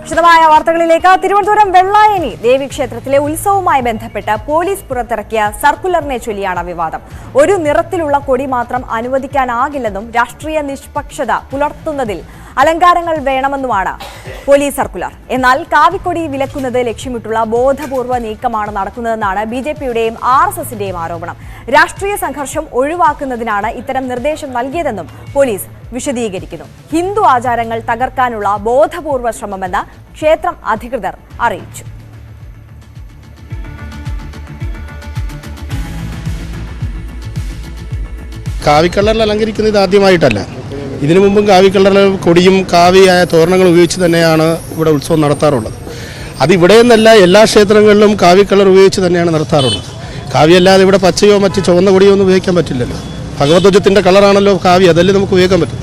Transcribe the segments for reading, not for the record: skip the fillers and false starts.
വിശദമായ വാർത്തകളിലേക്ക്. തിരുവനന്തപുരം വെള്ളായണി ദേവീക്ഷേത്രത്തിലെ ഉത്സവവുമായി ബന്ധപ്പെട്ട് പോലീസ് പുറത്തിറക്കിയ സർക്കുലറിനെ ചൊല്ലിയാണ് വിവാദം. ഒരു നിറത്തിലുള്ള കൊടി മാത്രം അനുവദിക്കാനാകില്ലെന്നും രാഷ്ട്രീയ നിഷ്പക്ഷത പുലർത്തുന്നതിൽ അലങ്കാരങ്ങൾ വേണമെന്നുമാണ് പോലീസ് സർക്കുലർ. എന്നാൽ കാവിക്കൊടി വിലക്കുന്നത് ലക്ഷ്യമിട്ടുള്ള ബോധപൂർവ്വ നീക്കമാണ് നടക്കുന്നതെന്നാണ് BJPയുടെയും RSSന്റെയും ആരോപണം. രാഷ്ട്രീയ സംഘർഷം ഒഴിവാക്കുന്നതിനാണ് ഇത്തരം നിർദ്ദേശം നൽകിയതെന്നും പോലീസ് വിശദീകരിക്കുന്നു. ഹിന്ദു ആചാരങ്ങൾ തകർക്കാനുള്ള ബോധപൂർവ്വ ശ്രമമെന്ന് ക്ഷേത്രം അധികൃതർ അറിയിച്ചു. കാവിക്കളറിൽ അലങ്കരിക്കുന്നത് ആദ്യമായിട്ടല്ല. ഇതിനു മുമ്പും കാവിക്കളറിൽ കൊടിയും കാവിയായ തോരണങ്ങൾ ഉപയോഗിച്ച് തന്നെയാണ് ഇവിടെ ഉത്സവം നടത്താറുള്ളത്. അതിവിടെ നിന്നല്ല, എല്ലാ ക്ഷേത്രങ്ങളിലും കാവിക്കളർ ഉപയോഗിച്ച് തന്നെയാണ് നടത്താറുള്ളത്. കാവിയല്ലാതെ ഇവിടെ പച്ചയോ മറ്റ് ചുവന്ന കൊടിയോ ഒന്നും ഉപയോഗിക്കാൻ പറ്റില്ലല്ലോ. ഭഗവധ്വജത്തിൻ്റെ കളറാണല്ലോ കാവി, അതല്ലേ നമുക്ക് ഉപയോഗിക്കാൻ പറ്റും.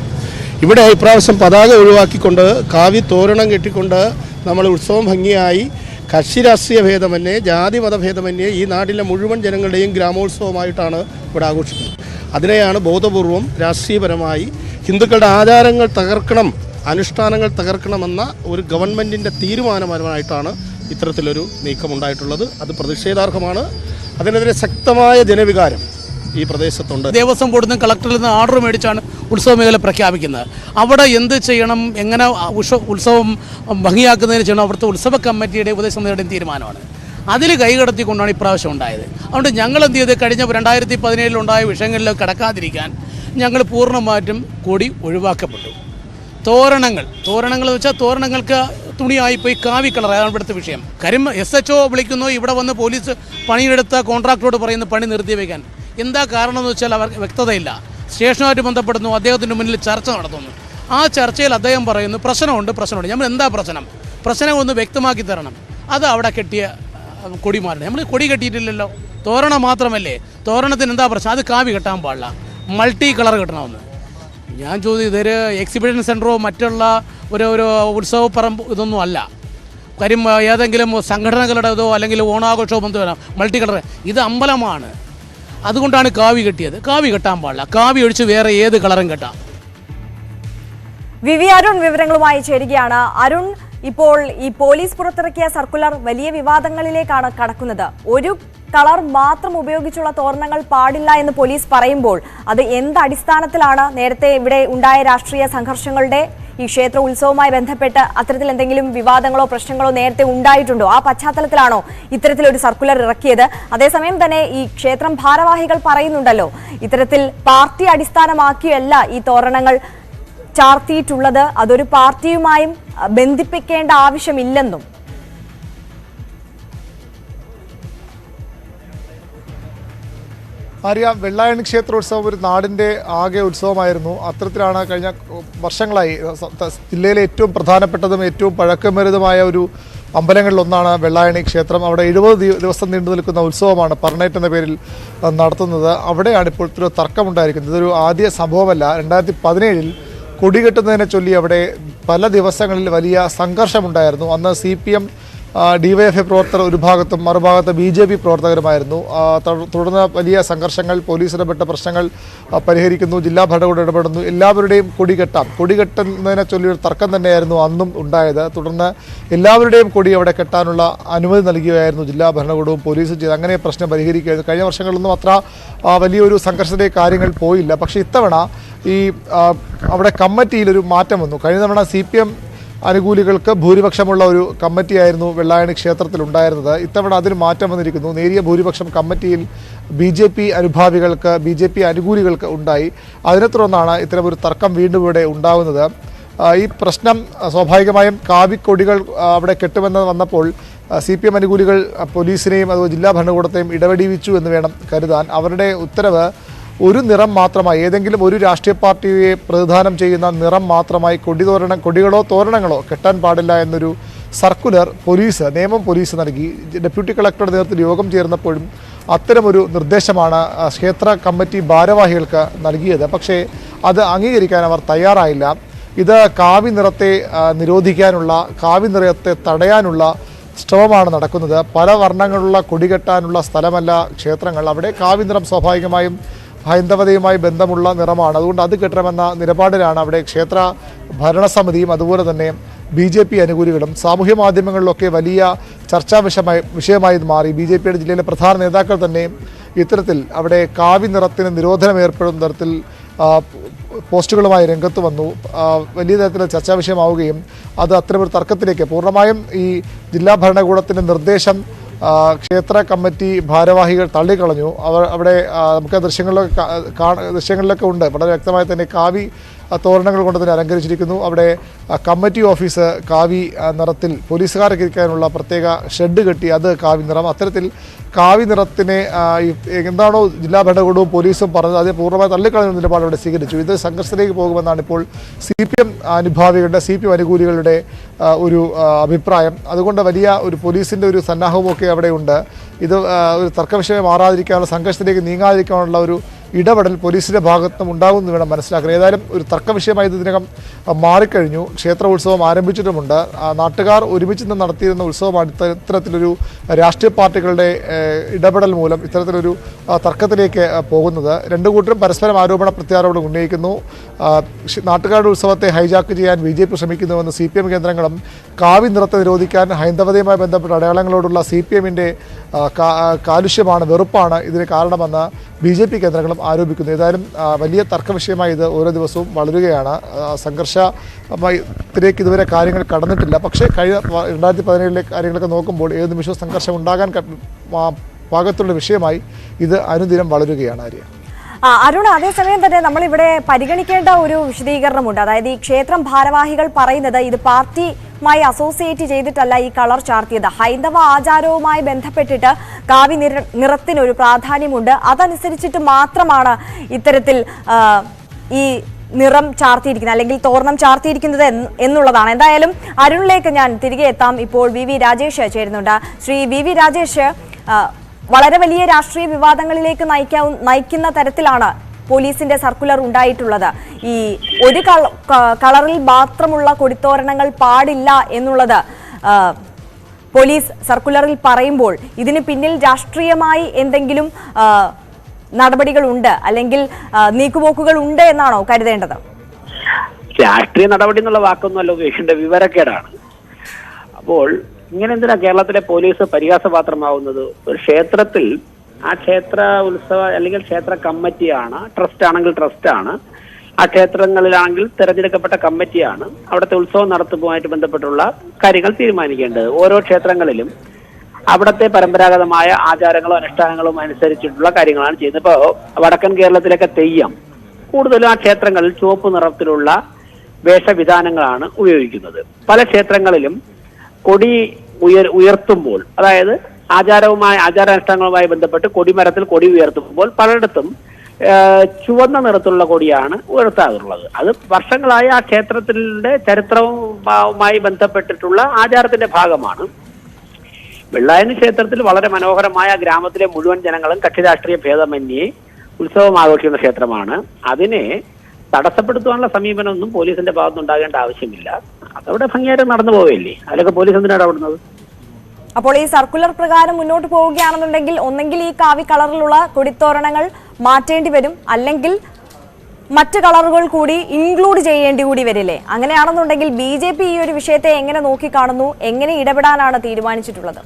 ഇവിടെ ഇപ്രാവശ്യം പതാക ഒഴിവാക്കിക്കൊണ്ട് കാവി തോരണം കെട്ടിക്കൊണ്ട് നമ്മൾ ഉത്സവം ഭംഗിയായി കക്ഷി രാഷ്ട്രീയ ഭേദമന്യേ ജാതി മതഭേദമന്യേ ഈ നാട്ടിലെ മുഴുവൻ ജനങ്ങളുടെയും ഗ്രാമോത്സവമായിട്ടാണ് ഇവിടെ ആഘോഷിക്കുന്നത്. അതിനെയാണ് ബോധപൂർവം രാഷ്ട്രീയപരമായി ഹിന്ദുക്കളുടെ ആചാരങ്ങൾ തകർക്കണം, അനുഷ്ഠാനങ്ങൾ തകർക്കണമെന്ന ഒരു ഗവൺമെൻറ്റിൻ്റെ തീരുമാനപരമായിട്ടാണ് ഇത്തരത്തിലൊരു നീക്കമുണ്ടായിട്ടുള്ളത്. അത് പ്രതിഷേധാർഹമാണ്. അതിനെതിരെ ശക്തമായ ജനവികാരം ഈ പ്രദേശത്തുണ്ട്. ദേവസ്വം ബോർഡിൽ നിന്ന് കളക്ടറിൽ നിന്ന് ഓർഡർ മേടിച്ചാണ് ഉത്സവ മേഖല പ്രഖ്യാപിക്കുന്നത്. അവിടെ എന്ത് ചെയ്യണം, എങ്ങനെ ഉത്സവം ഭംഗിയാക്കുന്നതിന് ചെയ്യണം, അവിടുത്തെ ഉത്സവ കമ്മിറ്റിയുടെ ഉപദേശസമിതിയുടെയും തീരുമാനമാണ്. അതിൽ കൈകടത്തിക്കൊണ്ടാണ് ഇപ്രാവശ്യം ഉണ്ടായത്. അതുകൊണ്ട് ഞങ്ങൾ എന്ത് ചെയ്ത് കഴിഞ്ഞ 2017 ഉണ്ടായ വിഷയങ്ങളിലേക്ക് കടക്കാതിരിക്കാൻ ഞങ്ങൾ പൂർണ്ണമായിട്ടും കൊടി ഒഴിവാക്കപ്പെട്ടു. തോരണങ്ങൾ എന്ന് വെച്ചാൽ തോരണങ്ങൾക്ക് തുണിയായിപ്പോയി കാവി കളർ, അതാണ് ഇവിടുത്തെ വിഷയം. കാര്യം SHO വിളിക്കുന്നു, ഇവിടെ വന്ന് പോലീസ് പണിയെടുത്ത കോൺട്രാക്ടറോട് പറയുന്നു പണി നിർത്തിവെക്കാൻ. എന്താ കാരണം എന്ന് വെച്ചാൽ അവർക്ക് വ്യക്തതയില്ല. സ്റ്റേഷനുമായിട്ട് ബന്ധപ്പെടുന്നു, അദ്ദേഹത്തിൻ്റെ മുന്നിൽ ചർച്ച നടത്തുന്നു. ആ ചർച്ചയിൽ അദ്ദേഹം പറയുന്നു പ്രശ്നമുണ്ട്. നമ്മൾ എന്താ പ്രശ്നം ഒന്ന് വ്യക്തമാക്കി തരണം. അത് അവിടെ കെട്ടിയ കൊടിമാരുടെ, നമ്മൾ കൊടി കെട്ടിയിട്ടില്ലല്ലോ, തോരണം മാത്രമല്ലേ. തോരണത്തിന് എന്താ പ്രശ്നം? അത് കാവി കെട്ടാൻ പാടില്ല, മൾട്ടി കളർ കെട്ടണമെന്ന്. ഞാൻ ചോദിച്ചു, ഇതൊരു എക്സിബിഷൻ സെൻറ്ററോ മറ്റുള്ള ഒരു ഉത്സവപ്പറമ്പ് ഇതൊന്നും അല്ല. കാര്യം ഏതെങ്കിലും സംഘടനകളുടേതോ അല്ലെങ്കിൽ ഓണാഘോഷമോ ബന്ധമല്ല. മൾട്ടി കളർ, ഇത് അമ്പലമാണ്. അതുകൊണ്ടാണ് കാവി കെട്ടിയത്. കാവി കെട്ടാൻ പാടില്ല, കാവി ഒഴിച്ച് വേറെ ഏത് കളറും കെട്ടാം. വി അരുൺ വിവരങ്ങളുമായി ചേരുകയാണ്. അരുൺ, ഇപ്പോൾ ഈ പോലീസ് പുറത്തിറക്കിയ സർക്കുലർ വലിയ വിവാദങ്ങളിലേക്കാണ് കടക്കുന്നത്. ഒരു കളർ മാത്രം ഉപയോഗിച്ചുള്ള തോരണങ്ങൾ പാടില്ല എന്ന് പോലീസ് പറയുമ്പോൾ അത് എന്ത് അടിസ്ഥാനത്തിലാണ്? നേരത്തെ ഇവിടെ ഉണ്ടായ രാഷ്ട്രീയ സംഘർഷങ്ങളുടെ ഈ ക്ഷേത്ര ഉത്സവവുമായി ബന്ധപ്പെട്ട് അത്തരത്തിൽ എന്തെങ്കിലും വിവാദങ്ങളോ പ്രശ്നങ്ങളോ നേരത്തെ ഉണ്ടായിട്ടുണ്ടോ? ആ പശ്ചാത്തലത്തിലാണോ ഇത്തരത്തിലൊരു സർക്കുലർ ഇറക്കിയത്? അതേസമയം തന്നെ ഈ ക്ഷേത്രം ഭാരവാഹികൾ പറയുന്നുണ്ടല്ലോ, ഇത്തരത്തിൽ പാർട്ടി അടിസ്ഥാനമാക്കിയല്ല ഈ തോരണങ്ങൾ ചാർത്തിയിട്ടുള്ളത്, അതൊരു പാർട്ടിയുമായും ബന്ധിപ്പിക്കേണ്ട ആവശ്യമില്ലെന്നും. അറിയാം, വെള്ളായണി ക്ഷേത്രോത്സവം ഒരു നാടിൻ്റെ ആകെ ഉത്സവമായിരുന്നു. അത്തരത്തിലാണ് കഴിഞ്ഞ വർഷങ്ങളായി ജില്ലയിലെ ഏറ്റവും പ്രധാനപ്പെട്ടതും ഏറ്റവും പഴക്കമേറിയതുമായ ഒരു അമ്പലങ്ങളിലൊന്നാണ് വെള്ളായണി ക്ഷേത്രം. അവിടെ 70 ദിവസം നീണ്ടു നിൽക്കുന്ന ഉത്സവമാണ് പർണേറ്റ് എന്ന പേരിൽ നടത്തുന്നത്. അവിടെയാണ് ഇപ്പോൾ ഇത്ര തർക്കമുണ്ടായിരിക്കുന്നത്. ഇതൊരു ആദ്യ സംഭവമല്ല. 2017 കൊടി കെട്ടുന്നതിനെ ചൊല്ലി അവിടെ പല ദിവസങ്ങളിൽ വലിയ സംഘർഷമുണ്ടായിരുന്നു. അന്ന് CPM DYFI പ്രവർത്തകർ ഒരു ഭാഗത്തും മറുഭാഗത്ത് BJP പ്രവർത്തകരുമായിരുന്നു. തുടർന്ന് വലിയ സംഘർഷങ്ങൾ, പോലീസ് ഇടപെട്ട പ്രശ്നങ്ങൾ പരിഹരിക്കുന്നു, ജില്ലാ ഭരണകൂടം ഇടപെടുന്നു. എല്ലാവരുടെയും കൊടി കെട്ടുന്നതിനെ ചൊല്ലിയൊരു തർക്കം തന്നെയായിരുന്നു അന്നും ഉണ്ടായത്. തുടർന്ന് എല്ലാവരുടെയും കൊടി അവിടെ കെട്ടാനുള്ള അനുമതി നൽകുകയായിരുന്നു ജില്ലാ ഭരണകൂടവും പോലീസും ചെയ്ത്. അങ്ങനെ പ്രശ്നം പരിഹരിക്കുകയായിരുന്നു. കഴിഞ്ഞ വർഷങ്ങളിലൊന്നും അത്ര വലിയൊരു സംഘർഷത്തിലേക്ക് കാര്യങ്ങൾ പോയില്ല. പക്ഷേ ഇത്തവണ ഈ അവിടെ കമ്മിറ്റിയിലൊരു മാറ്റം വന്നു. കഴിഞ്ഞ തവണ CPM അനുകൂലികൾക്ക് ഭൂരിപക്ഷമുള്ള ഒരു കമ്മിറ്റിയായിരുന്നു വെള്ളായണി ക്ഷേത്രത്തിൽ ഉണ്ടായിരുന്നത്. ഇത്തവണ അതിന് മാറ്റം വന്നിരിക്കുന്നു. നേരിയ ഭൂരിപക്ഷം കമ്മിറ്റിയിൽ BJP അനുകൂലികൾക്ക് ഉണ്ടായി. അതിനെ തുടർന്നാണ് ഇത്തരമൊരു തർക്കം വീണ്ടും ഇവിടെ ഉണ്ടാകുന്നത്. ഈ പ്രശ്നം സ്വാഭാവികമായും കാവിക്കൊടികൾ അവിടെ കെട്ടുമെന്ന് വന്നപ്പോൾ CPM അനുകൂലികൾ പോലീസിനെയും അതുപോലെ ജില്ലാ ഭരണകൂടത്തെയും ഇടപെടിവിച്ചു എന്ന് വേണം കരുതാൻ. അവരുടെ ഉത്തരവ് ഒരു നിറം മാത്രമായി, ഏതെങ്കിലും ഒരു രാഷ്ട്രീയ പാർട്ടിയെ പ്രതിദാനം ചെയ്യുന്ന നിറം മാത്രമായി കൊടികളോ തോരണങ്ങളോ കെട്ടാൻ പാടില്ല എന്നൊരു സർക്കുലർ നിയമം പോലീസ് നൽകി. ഡെപ്യൂട്ടി കളക്ടറുടെ നേതൃത്വത്തിൽ യോഗം ചേർന്നപ്പോഴും അത്തരമൊരു നിർദ്ദേശമാണ് ക്ഷേത്ര കമ്മിറ്റി ഭാരവാഹികൾക്ക് നൽകിയത്. പക്ഷേ അത് അംഗീകരിക്കാൻ അവർ തയ്യാറായില്ല. ഇത് കാവി നിറത്തെ നിരോധിക്കാനുള്ള, കാവി നിറത്തെ തടയാനുള്ള ശ്രമമാണ് നടക്കുന്നത്. പല വർണ്ണങ്ങളുള്ള കൊടി കെട്ടാനുള്ള സ്ഥലമല്ല ക്ഷേത്രങ്ങൾ. അവിടെ കാവി നിറം സ്വാഭാവികമായും ഹൈന്ദവതയുമായി ബന്ധമുള്ള നിറമാണ്, അതുകൊണ്ട് അത് കെട്ടണമെന്ന നിലപാടിലാണ് അവിടെ ക്ഷേത്ര ഭരണസമിതിയും അതുപോലെ തന്നെ BJP അനുകൂലികളും. സാമൂഹ്യ മാധ്യമങ്ങളിലൊക്കെ വലിയ ചർച്ചാ വിഷയമായി മാറി. BJPയുടെ ജില്ലയിലെ പ്രധാന നേതാക്കൾ തന്നെ ഇത്തരത്തിൽ അവിടെ കാവി നിറത്തിന് നിരോധനം ഏർപ്പെടുന്ന തരത്തിൽ പോസ്റ്റുകളുമായി രംഗത്ത് വന്നു. വലിയ തരത്തിൽ ചർച്ചാ വിഷയമാവുകയും അത് അത്തരമൊരു തർക്കത്തിലേക്ക് പൂർണ്ണമായും ഈ ജില്ലാ ഭരണകൂടത്തിൻ്റെ നിർദ്ദേശം ക്ഷേത്ര കമ്മിറ്റി ഭാരവാഹികൾ തള്ളിക്കളഞ്ഞു. അവിടെ നമുക്ക് ദൃശ്യങ്ങളിലൊക്കെ ഉണ്ട്, വളരെ വ്യക്തമായി തന്നെ കാവി തോരണങ്ങൾ കൊണ്ട് തന്നെ അലങ്കരിച്ചിരിക്കുന്നു. അവിടെ കമ്മിറ്റി ഓഫീസ് കാവി നിറത്തിൽ പോലീസുകാർക്ക് ഇരിക്കാനുള്ള പ്രത്യേക ഷെഡ് കെട്ടി, അത് കാവി നിറം. അത്തരത്തിൽ കാവി നിറത്തിനെ എന്താണോ ജില്ലാ ഭരണകൂടവും പോലീസും പറഞ്ഞത് അത് പൂർണ്ണമായി തള്ളിക്കളയുന്ന നിലപാട് അവിടെ സ്വീകരിച്ചു. ഇത് സംഘർഷത്തിലേക്ക് പോകുമെന്നാണ് ഇപ്പോൾ CPM അനുഭാവികളുടെ CPM അനുകൂലികളുടെ ഒരു അഭിപ്രായം. അതുകൊണ്ട് വലിയ ഒരു പോലീസിൻ്റെ ഒരു സന്നാഹവുമൊക്കെ അവിടെ ഉണ്ട്. ഇത് ഒരു തർക്കവിഷയം മാറാതിരിക്കാനുള്ള, സംഘർഷത്തിലേക്ക് നീങ്ങാതിരിക്കാനുള്ള ഒരു ഇടപെടൽ പോലീസിൻ്റെ ഭാഗത്തും ഉണ്ടാകുമെന്ന് വേണം മനസ്സിലാക്കാൻ. ഏതായാലും ഒരു തർക്കവിഷയമായി ഇതിനകം മാറിക്കഴിഞ്ഞു. ക്ഷേത്ര ഉത്സവം ആരംഭിച്ചിട്ടുമുണ്ട്. നാട്ടുകാർ ഒരുമിച്ച് നിന്ന് നടത്തിയിരുന്ന ഉത്സവമാണ് ഇത്തരത്തിലൊരു രാഷ്ട്രീയ പാർട്ടികളുടെ ഇടപെടൽ മൂലം ഇത്തരത്തിലൊരു തർക്കത്തിലേക്ക് പോകുന്നത്. രണ്ടു കൂട്ടരും പരസ്പരം ആരോപണ പ്രത്യാരോപണം ഉന്നയിക്കുന്നു. നാട്ടുകാരുടെ ഉത്സവത്തെ ഹൈജാക്ക് ചെയ്യാൻ BJP ശ്രമിക്കുന്നുവെന്ന് CPM കേന്ദ്രങ്ങളും കാവി നിറത്തെ നിരോധിക്കാൻ ഹൈന്ദവതയുമായി ബന്ധപ്പെട്ട അടയാളങ്ങളോടുള്ള CPMൻ്റെ കാലുഷ്യമാണ്, വെറുപ്പാണ് ഇതിന് കാരണമെന്ന് BJP കേന്ദ്രങ്ങളും ആരോപിക്കുന്നു. ഏതായാലും വലിയ തർക്കവിഷയമായി ഇത് ഓരോ ദിവസവും വളരുകയാണ്. സംഘർഷത്തിലേക്ക് ഇതുവരെ കാര്യങ്ങൾ കടന്നിട്ടില്ല. പക്ഷേ കഴിഞ്ഞ 2017 കാര്യങ്ങളൊക്കെ നോക്കുമ്പോൾ ഏത് നിമിഷവും സംഘർഷം ഉണ്ടാകാൻ പാകത്തുള്ള വിഷയമായി ഇത് അനുദിനം വളരുകയാണ്. ആര്യ അരുൺ, അതേസമയം തന്നെ നമ്മളിവിടെ പരിഗണിക്കേണ്ട ഒരു വിശദീകരണമുണ്ട്. അതായത് ഈ ക്ഷേത്രം ഭാരവാഹികൾ പറയുന്നത് ഇത് പാർട്ടിയുമായി അസോസിയേറ്റ് ചെയ്തിട്ടല്ല ഈ കളർ ചാർത്തിയത്, ഹൈന്ദവ ആചാരവുമായി ബന്ധപ്പെട്ടിട്ട് കാവി നിറത്തിനൊരു പ്രാധാന്യമുണ്ട്, അതനുസരിച്ചിട്ട് മാത്രമാണ് ഇത്തരത്തിൽ ഈ നിറം ചാർത്തിയിരിക്കുന്നത് അല്ലെങ്കിൽ തോരണം ചാർത്തിയിരിക്കുന്നത് എന്നുള്ളതാണ്. എന്തായാലും അരുണിലേക്ക് ഞാൻ തിരികെ എത്താം. ഇപ്പോൾ VV രാജേഷ് ചേരുന്നുണ്ട്. ശ്രീ VV രാജേഷ്, വളരെ വലിയ രാഷ്ട്രീയ വിവാദങ്ങളിലേക്ക് നയിക്കുന്ന തരത്തിലാണ് പോലീസിന്റെ സർക്കുലർ ഉണ്ടായിട്ടുള്ളത്. ഈ ഒരു കളറിൽ മാത്രമുള്ള കൊടിത്തോരണങ്ങൾ പാടില്ല എന്നുള്ളത് പോലീസ് സർക്കുലറിൽ പറയുമ്പോൾ ഇതിന് പിന്നിൽ രാഷ്ട്രീയമായി എന്തെങ്കിലും നടപടികളുണ്ട് അല്ലെങ്കിൽ നീക്കുപോക്കുകൾ ഉണ്ട് എന്നാണോ കരുതേണ്ടത്? രാഷ്ട്രീയ നടപടി എന്നുള്ള വാക്കൊന്നുമല്ല ഉപയോഗിക്കേണ്ട, വിവരക്കേടാണ്. അപ്പോൾ ഇങ്ങനെ എന്തിനാ കേരളത്തിലെ പോലീസ് പരിഹാസപാത്രമാവുന്നത്? ഒരു ക്ഷേത്രത്തിൽ ആ ക്ഷേത്ര ഉത്സവ അല്ലെങ്കിൽ ക്ഷേത്ര കമ്മിറ്റിയാണ്, ട്രസ്റ്റ് ആണെങ്കിൽ ട്രസ്റ്റാണ്, ആ ക്ഷേത്രങ്ങളിലാണെങ്കിൽ തിരഞ്ഞെടുക്കപ്പെട്ട കമ്മിറ്റിയാണ് അവിടുത്തെ ഉത്സവം നടത്തുന്നതുമായിട്ട് ബന്ധപ്പെട്ടുള്ള കാര്യങ്ങൾ തീരുമാനിക്കേണ്ടത്. ഓരോ ക്ഷേത്രങ്ങളിലും അവിടുത്തെ പരമ്പരാഗതമായ ആചാരങ്ങളും അനുഷ്ഠാനങ്ങളും അനുസരിച്ചിട്ടുള്ള കാര്യങ്ങളാണ് ചെയ്യുന്നത്. ഇപ്പോൾ വടക്കൻ കേരളത്തിലൊക്കെ തെയ്യം കൂടുതലും ആ ക്ഷേത്രങ്ങളിൽ ചുവപ്പ് നിറത്തിലുള്ള വേഷവിധാനങ്ങളാണ് ഉപയോഗിക്കുന്നത്. പല ക്ഷേത്രങ്ങളിലും കൊടി ഉയർത്തുമ്പോൾ, അതായത് ആചാരാനുഷ്ഠാനങ്ങളുമായി ബന്ധപ്പെട്ട് കൊടിമരത്തിൽ കൊടി ഉയർത്തുമ്പോൾ പലയിടത്തും ചുവന്ന നിറത്തിലുള്ള കൊടിയാണ് ഉയർത്താറുള്ളത്. അത് വർഷങ്ങളായി ആ ക്ഷേത്രത്തിന്റെ ചരിത്രവുമായി ബന്ധപ്പെട്ടിട്ടുള്ള ആചാരത്തിന്റെ ഭാഗമാണ്. വെള്ളായണി ക്ഷേത്രത്തിൽ വളരെ മനോഹരമായ ഗ്രാമത്തിലെ മുഴുവൻ ജനങ്ങളും കക്ഷി രാഷ്ട്രീയ ഭേദമന്യേ ഉത്സവം ആഘോഷിക്കുന്ന ക്ഷേത്രമാണ്. അതിനെ തടസ്സപ്പെടുത്താനുള്ള സമീപനമൊന്നും പോലീസിന്റെ ഭാഗത്തുനിന്നുണ്ടാകേണ്ട ആവശ്യമില്ല. അതവിടെ ഭംഗിയായിട്ട് നടന്നു പോവുകയല്ലേ, അതിലൊക്കെ പോലീസ് എന്തിനാണ് ഇടപെടുന്നത്? അപ്പോൾ ഈ സർക്കുലർ പ്രകാരം മുന്നോട്ട് പോവുകയാണെന്നുണ്ടെങ്കിൽ ഒന്നെങ്കിൽ ഈ കാവി കളറിലുള്ള കൊടിത്തോരണങ്ങൾ മാറ്റേണ്ടി വരും, അല്ലെങ്കിൽ മറ്റ് കളറുകൾ കൂടി ഇൻക്ലൂഡ് ചെയ്യേണ്ടി കൂടി വരില്ലേ? അങ്ങനെയാണെന്നുണ്ടെങ്കിൽ BJP ഈ ഒരു വിഷയത്തെ എങ്ങനെ നോക്കിക്കാണുന്നു, എങ്ങനെ ഇടപെടാനാണ് തീരുമാനിച്ചിട്ടുള്ളത്?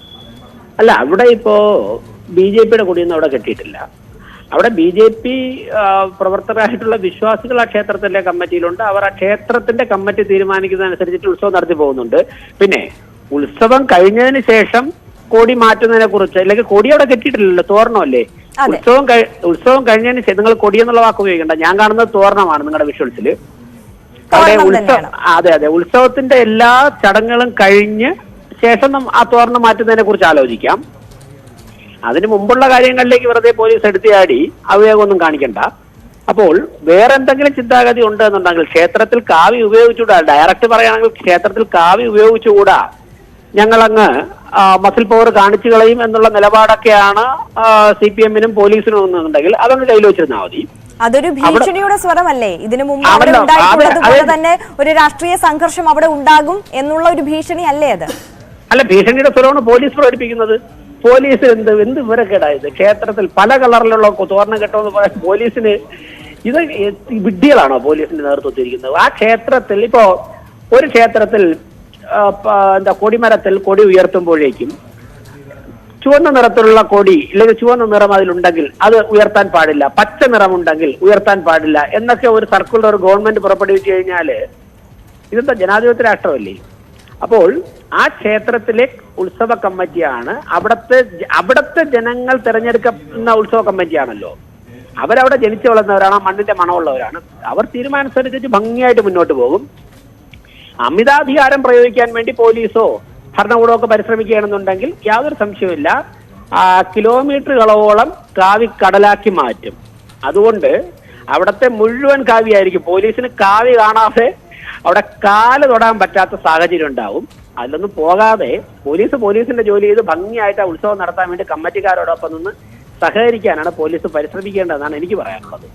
അല്ല, അവിടെ ഇപ്പോ BJPയുടെ കൊടിയൊന്നും അവിടെ കെട്ടിയിട്ടില്ല. അവിടെ BJP പ്രവർത്തകരായിട്ടുള്ള വിശ്വാസികൾ ആ ക്ഷേത്രത്തിന്റെ കമ്മിറ്റിയിലുണ്ട്. അവർ ആ ക്ഷേത്രത്തിന്റെ കമ്മിറ്റി തീരുമാനിക്കുന്നതനുസരിച്ചിട്ട് ഉത്സവം നടത്തി പോകുന്നുണ്ട്. പിന്നെ ഉത്സവം കഴിഞ്ഞതിന് ശേഷം കൊടി മാറ്റുന്നതിനെ കുറിച്ച്, അല്ലെങ്കിൽ കൊടി അവിടെ കെട്ടിയിട്ടില്ലല്ലോ, തോരണമല്ലേ. ഉത്സവം കഴിഞ്ഞതിന് ശേഷം നിങ്ങൾ കൊടി എന്നുള്ള വാക്ക് ഉപയോഗിക്കണ്ട, ഞാൻ കാണുന്നത് തോരണമാണ് നിങ്ങളുടെ വിഷ്വൽസിൽ. അവിടെ അതെ ഉത്സവത്തിന്റെ എല്ലാ ചടങ്ങുകളും കഴിഞ്ഞ് ശേഷം ആ തോരണം മാറ്റുന്നതിനെ കുറിച്ച് ആലോചിക്കാം. അതിന് മുമ്പുള്ള കാര്യങ്ങളിലേക്ക് വെറുതെ പോലീസ് എടുത്തിയാടി അവിവേകമൊന്നും കാണിക്കണ്ട. അപ്പോൾ വേറെ എന്തെങ്കിലും ചിന്താഗതി ഉണ്ട് എന്നുണ്ടെങ്കിൽ ക്ഷേത്രത്തിൽ കാവി ഉപയോഗിച്ചുകൂടാ, ഡയറക്റ്റ് പറയുകയാണെങ്കിൽ ക്ഷേത്രത്തിൽ കാവി ഉപയോഗിച്ചുകൂടാ, ഞങ്ങളങ്ങ് മസിൽ പവർ കാണിച്ചു കളയും എന്നുള്ള നിലപാടൊക്കെയാണ് CPMനും പോലീസിനും എന്നുണ്ടെങ്കിൽ അതങ്ങ് കയ്യിൽ വെച്ചിരുന്നാൽ മതി. അതൊരു ഭീഷണിയുടെ സ്വരമല്ലേ? ഇതിനു മുമ്പ് അവിടെ ഉണ്ടായിട്ടുള്ളതുപോലെ തന്നെ ഒരു രാഷ്ട്രീയ സംഘർഷം അവിടെ ഉണ്ടാകും എന്നുള്ള ഒരു ഭീഷണി അല്ലേ അത്? അല്ല, ഭീഷണിയുടെ സ്വരമാണ് പോലീസ് പ്രകടിപ്പിക്കുന്നത്. പോലീസ് എന്ത് വിവരക്കേടായത്? ക്ഷേത്രത്തിൽ പല കളറിലുള്ള തോരണം കെട്ടുമെന്ന് പറയാൻ പോലീസിന് ഇത് വിഡ്ഢികളാണോ പോലീസിന്റെ നേതൃത്വത്തിൽ ഇരിക്കുന്നത്? ആ ക്ഷേത്രത്തിൽ ഇപ്പോ ഒരു ക്ഷേത്രത്തിൽ കൊടിമരത്തിൽ കൊടി ഉയർത്തുമ്പോഴേക്കും ചുവന്ന നിറത്തിലുള്ള കൊടി അല്ലെങ്കിൽ ചുവന്ന നിറം അതിലുണ്ടെങ്കിൽ അത് ഉയർത്താൻ പാടില്ല, പച്ച നിറമുണ്ടെങ്കിൽ ഉയർത്താൻ പാടില്ല എന്നൊക്കെ ഒരു സർക്കുലർ ഗവൺമെന്റ് പുറപ്പെടുവിച്ചു കഴിഞ്ഞാല് ഇതെന്താ ജനാധിപത്യ രാഷ്ട്രമല്ലേ? അപ്പോൾ ആ ക്ഷേത്രത്തിലെ ഉത്സവ കമ്മിറ്റിയാണ് അവിടത്തെ ജനങ്ങൾ തിരഞ്ഞെടുക്കുന്ന ഉത്സവ കമ്മിറ്റിയാണല്ലോ. അവരവിടെ ജനിച്ചു വളർന്നവരാണ്, ആ മണ്ണിന്റെ മണമുള്ളവരാണ്. അവർ തീരുമാനമനുസരിച്ച് ഭംഗിയായിട്ട് മുന്നോട്ട് പോകും. അമിതാധികാരം പ്രയോഗിക്കാൻ വേണ്ടി പോലീസോ ഭരണകൂടമൊക്കെ പരിശ്രമിക്കുകയാണെന്നുണ്ടെങ്കിൽ യാതൊരു സംശയവുമില്ല, കിലോമീറ്ററുകളോളം കാവി കടലാക്കി മാറ്റും. അതുകൊണ്ട് അവിടുത്തെ മുഴുവൻ കാവിയായിരിക്കും. പോലീസിന് കാവി കാണാതെ അവിടെ കാല് തൊടാൻ പറ്റാത്ത സാഹചര്യം ഉണ്ടാവും. അതിലൊന്നും പോകാതെ പോലീസിന്റെ ജോലി ചെയ്ത് ഭംഗിയായിട്ട് ആ ഉത്സവം നടത്താൻ വേണ്ടി കമ്മിറ്റിക്കാരോടൊപ്പം നിന്ന് സഹകരിക്കാനാണ് പോലീസ് പരിശ്രമിക്കേണ്ടതെന്നാണ് എനിക്ക് പറയാനുള്ളത്.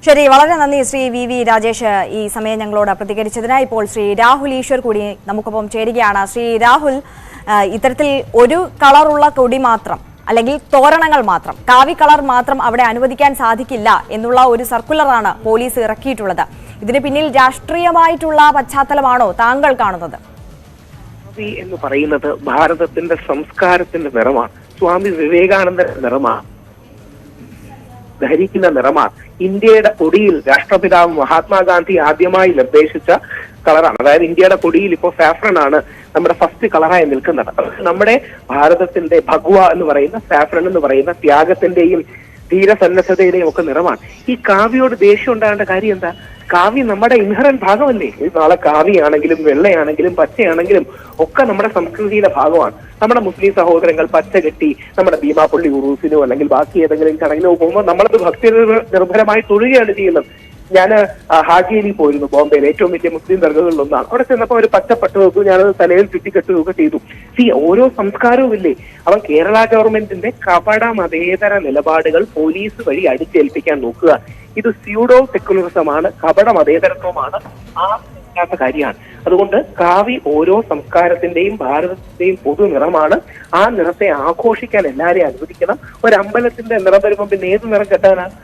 ശരി, വളരെ നന്ദി ശ്രീ വി രാജേഷ് ഈ സമയം ഞങ്ങളോട് പ്രതികരിച്ചതിന്. ഇപ്പോൾ ശ്രീ രാഹുൽ ഈശ്വർ കൂടി നമുക്കൊപ്പം ചേരുകയാണ്. ശ്രീ രാഹുൽ, ഇത്തരത്തിൽ ഒരു കളറുള്ള കൊടി മാത്രം അല്ലെങ്കിൽ തോരണങ്ങൾ മാത്രം, കാവി കളർ മാത്രം അവിടെ അനുവദിക്കാൻ സാധിക്കില്ല എന്നുള്ള ഒരു സർക്കുലറാണ് പോലീസ് ഇറക്കിയിട്ടുള്ളത്. ഇതിന് പിന്നിൽ രാഷ്ട്രീയമായിട്ടുള്ള പശ്ചാത്തലമാണോ താങ്കൾ കാണുന്നത്? എന്ന് പറയുന്നത് ഭാരതത്തിന്റെ സംസ്കാരത്തിന്റെ നിറമാണ്. സ്വാമി വിവേകാനന്ദന്റെ നിറമാണ്, ധരിക്കുന്ന നിറമാണ്. ഇന്ത്യയുടെ കൊടിയിൽ രാഷ്ട്രപിതാവ് മഹാത്മാഗാന്ധി ആദ്യമായി നിർദ്ദേശിച്ച കളറാണ്. അതായത് ഇന്ത്യയുടെ കൊടിയിൽ ഇപ്പോൾ സാഫ്രൺ ആണ് നമ്മുടെ ഫസ്റ്റ് കളറായി നിൽക്കുന്നത്. നമ്മുടെ ഭാരതത്തിന്റെ ഭഗവ എന്ന് പറയുന്ന സാഫ്രൺ എന്ന് പറയുന്ന ത്യാഗത്തിന്റെയും ധീരസന്നദ്ധതയുടെയും ഒക്കെ നിറമാണ്. ഈ കാവിയോട് ദേഷ്യം ഉണ്ടാകേണ്ട കാര്യം എന്താ? കാവി നമ്മുടെ ഇൻഹറന്റ് ഭാഗമല്ലേ? നാളെ കാവിയാണെങ്കിലും വെള്ളയാണെങ്കിലും പച്ചയാണെങ്കിലും ഒക്കെ നമ്മുടെ സംസ്കൃതിയുടെ ഭാഗമാണ്. നമ്മുടെ മുസ്ലിം സഹോദരങ്ങൾ പച്ച കെട്ടി നമ്മുടെ ഭീമാപ്പള്ളി ഉറൂസിനോ അല്ലെങ്കിൽ ബാക്കി ഏതെങ്കിലും ചടങ്ങിനോ പോകുമ്പോൾ നമ്മളത് ഭക്തി നിർഭരമായി തൊഴുകയാണ് ചെയ്യുന്നത്. ഞാൻ ഹാജിയിൽ പോയിരുന്നു, ബോംബെയിൽ ഏറ്റവും വലിയ മുസ്ലിം ദർഗകളിൽ ഒന്നാണ്. അവിടെ ചെന്നപ്പോൾ ഒരു പച്ചപ്പട്ട് വെക്കും, ഞാനത് തലയിൽ ചുറ്റിക്കെട്ടുകയൊക്കെ ചെയ്തു. ഓരോ സംസ്കാരവും ഇല്ലേ, അവൻ കേരള ഗവൺമെന്റിന്റെ കപട മതേതര നിലപാടുകൾ പോലീസ് വഴി അടിച്ചേൽപ്പിക്കാൻ നോക്കുക. ഇത് സ്യൂഡോ സെക്കുലറിസമാണ്, കപട മതേതരത്വമാണ്, ആ കാര്യമാണ്. അതുകൊണ്ട് കാവി ഓരോ സംസ്കാരത്തിന്റെയും ഭാരതത്തിന്റെയും പൊതു നിറമാണ്. ആ നിറത്തെ ആഘോഷിക്കാൻ എല്ലാവരെയും അനുവദിക്കണം. ഒരു അമ്പലത്തിന്റെ നിറം വരുമ്പോൾ പിന്നെ ഏത് നിറം കെട്ടാനാണ്?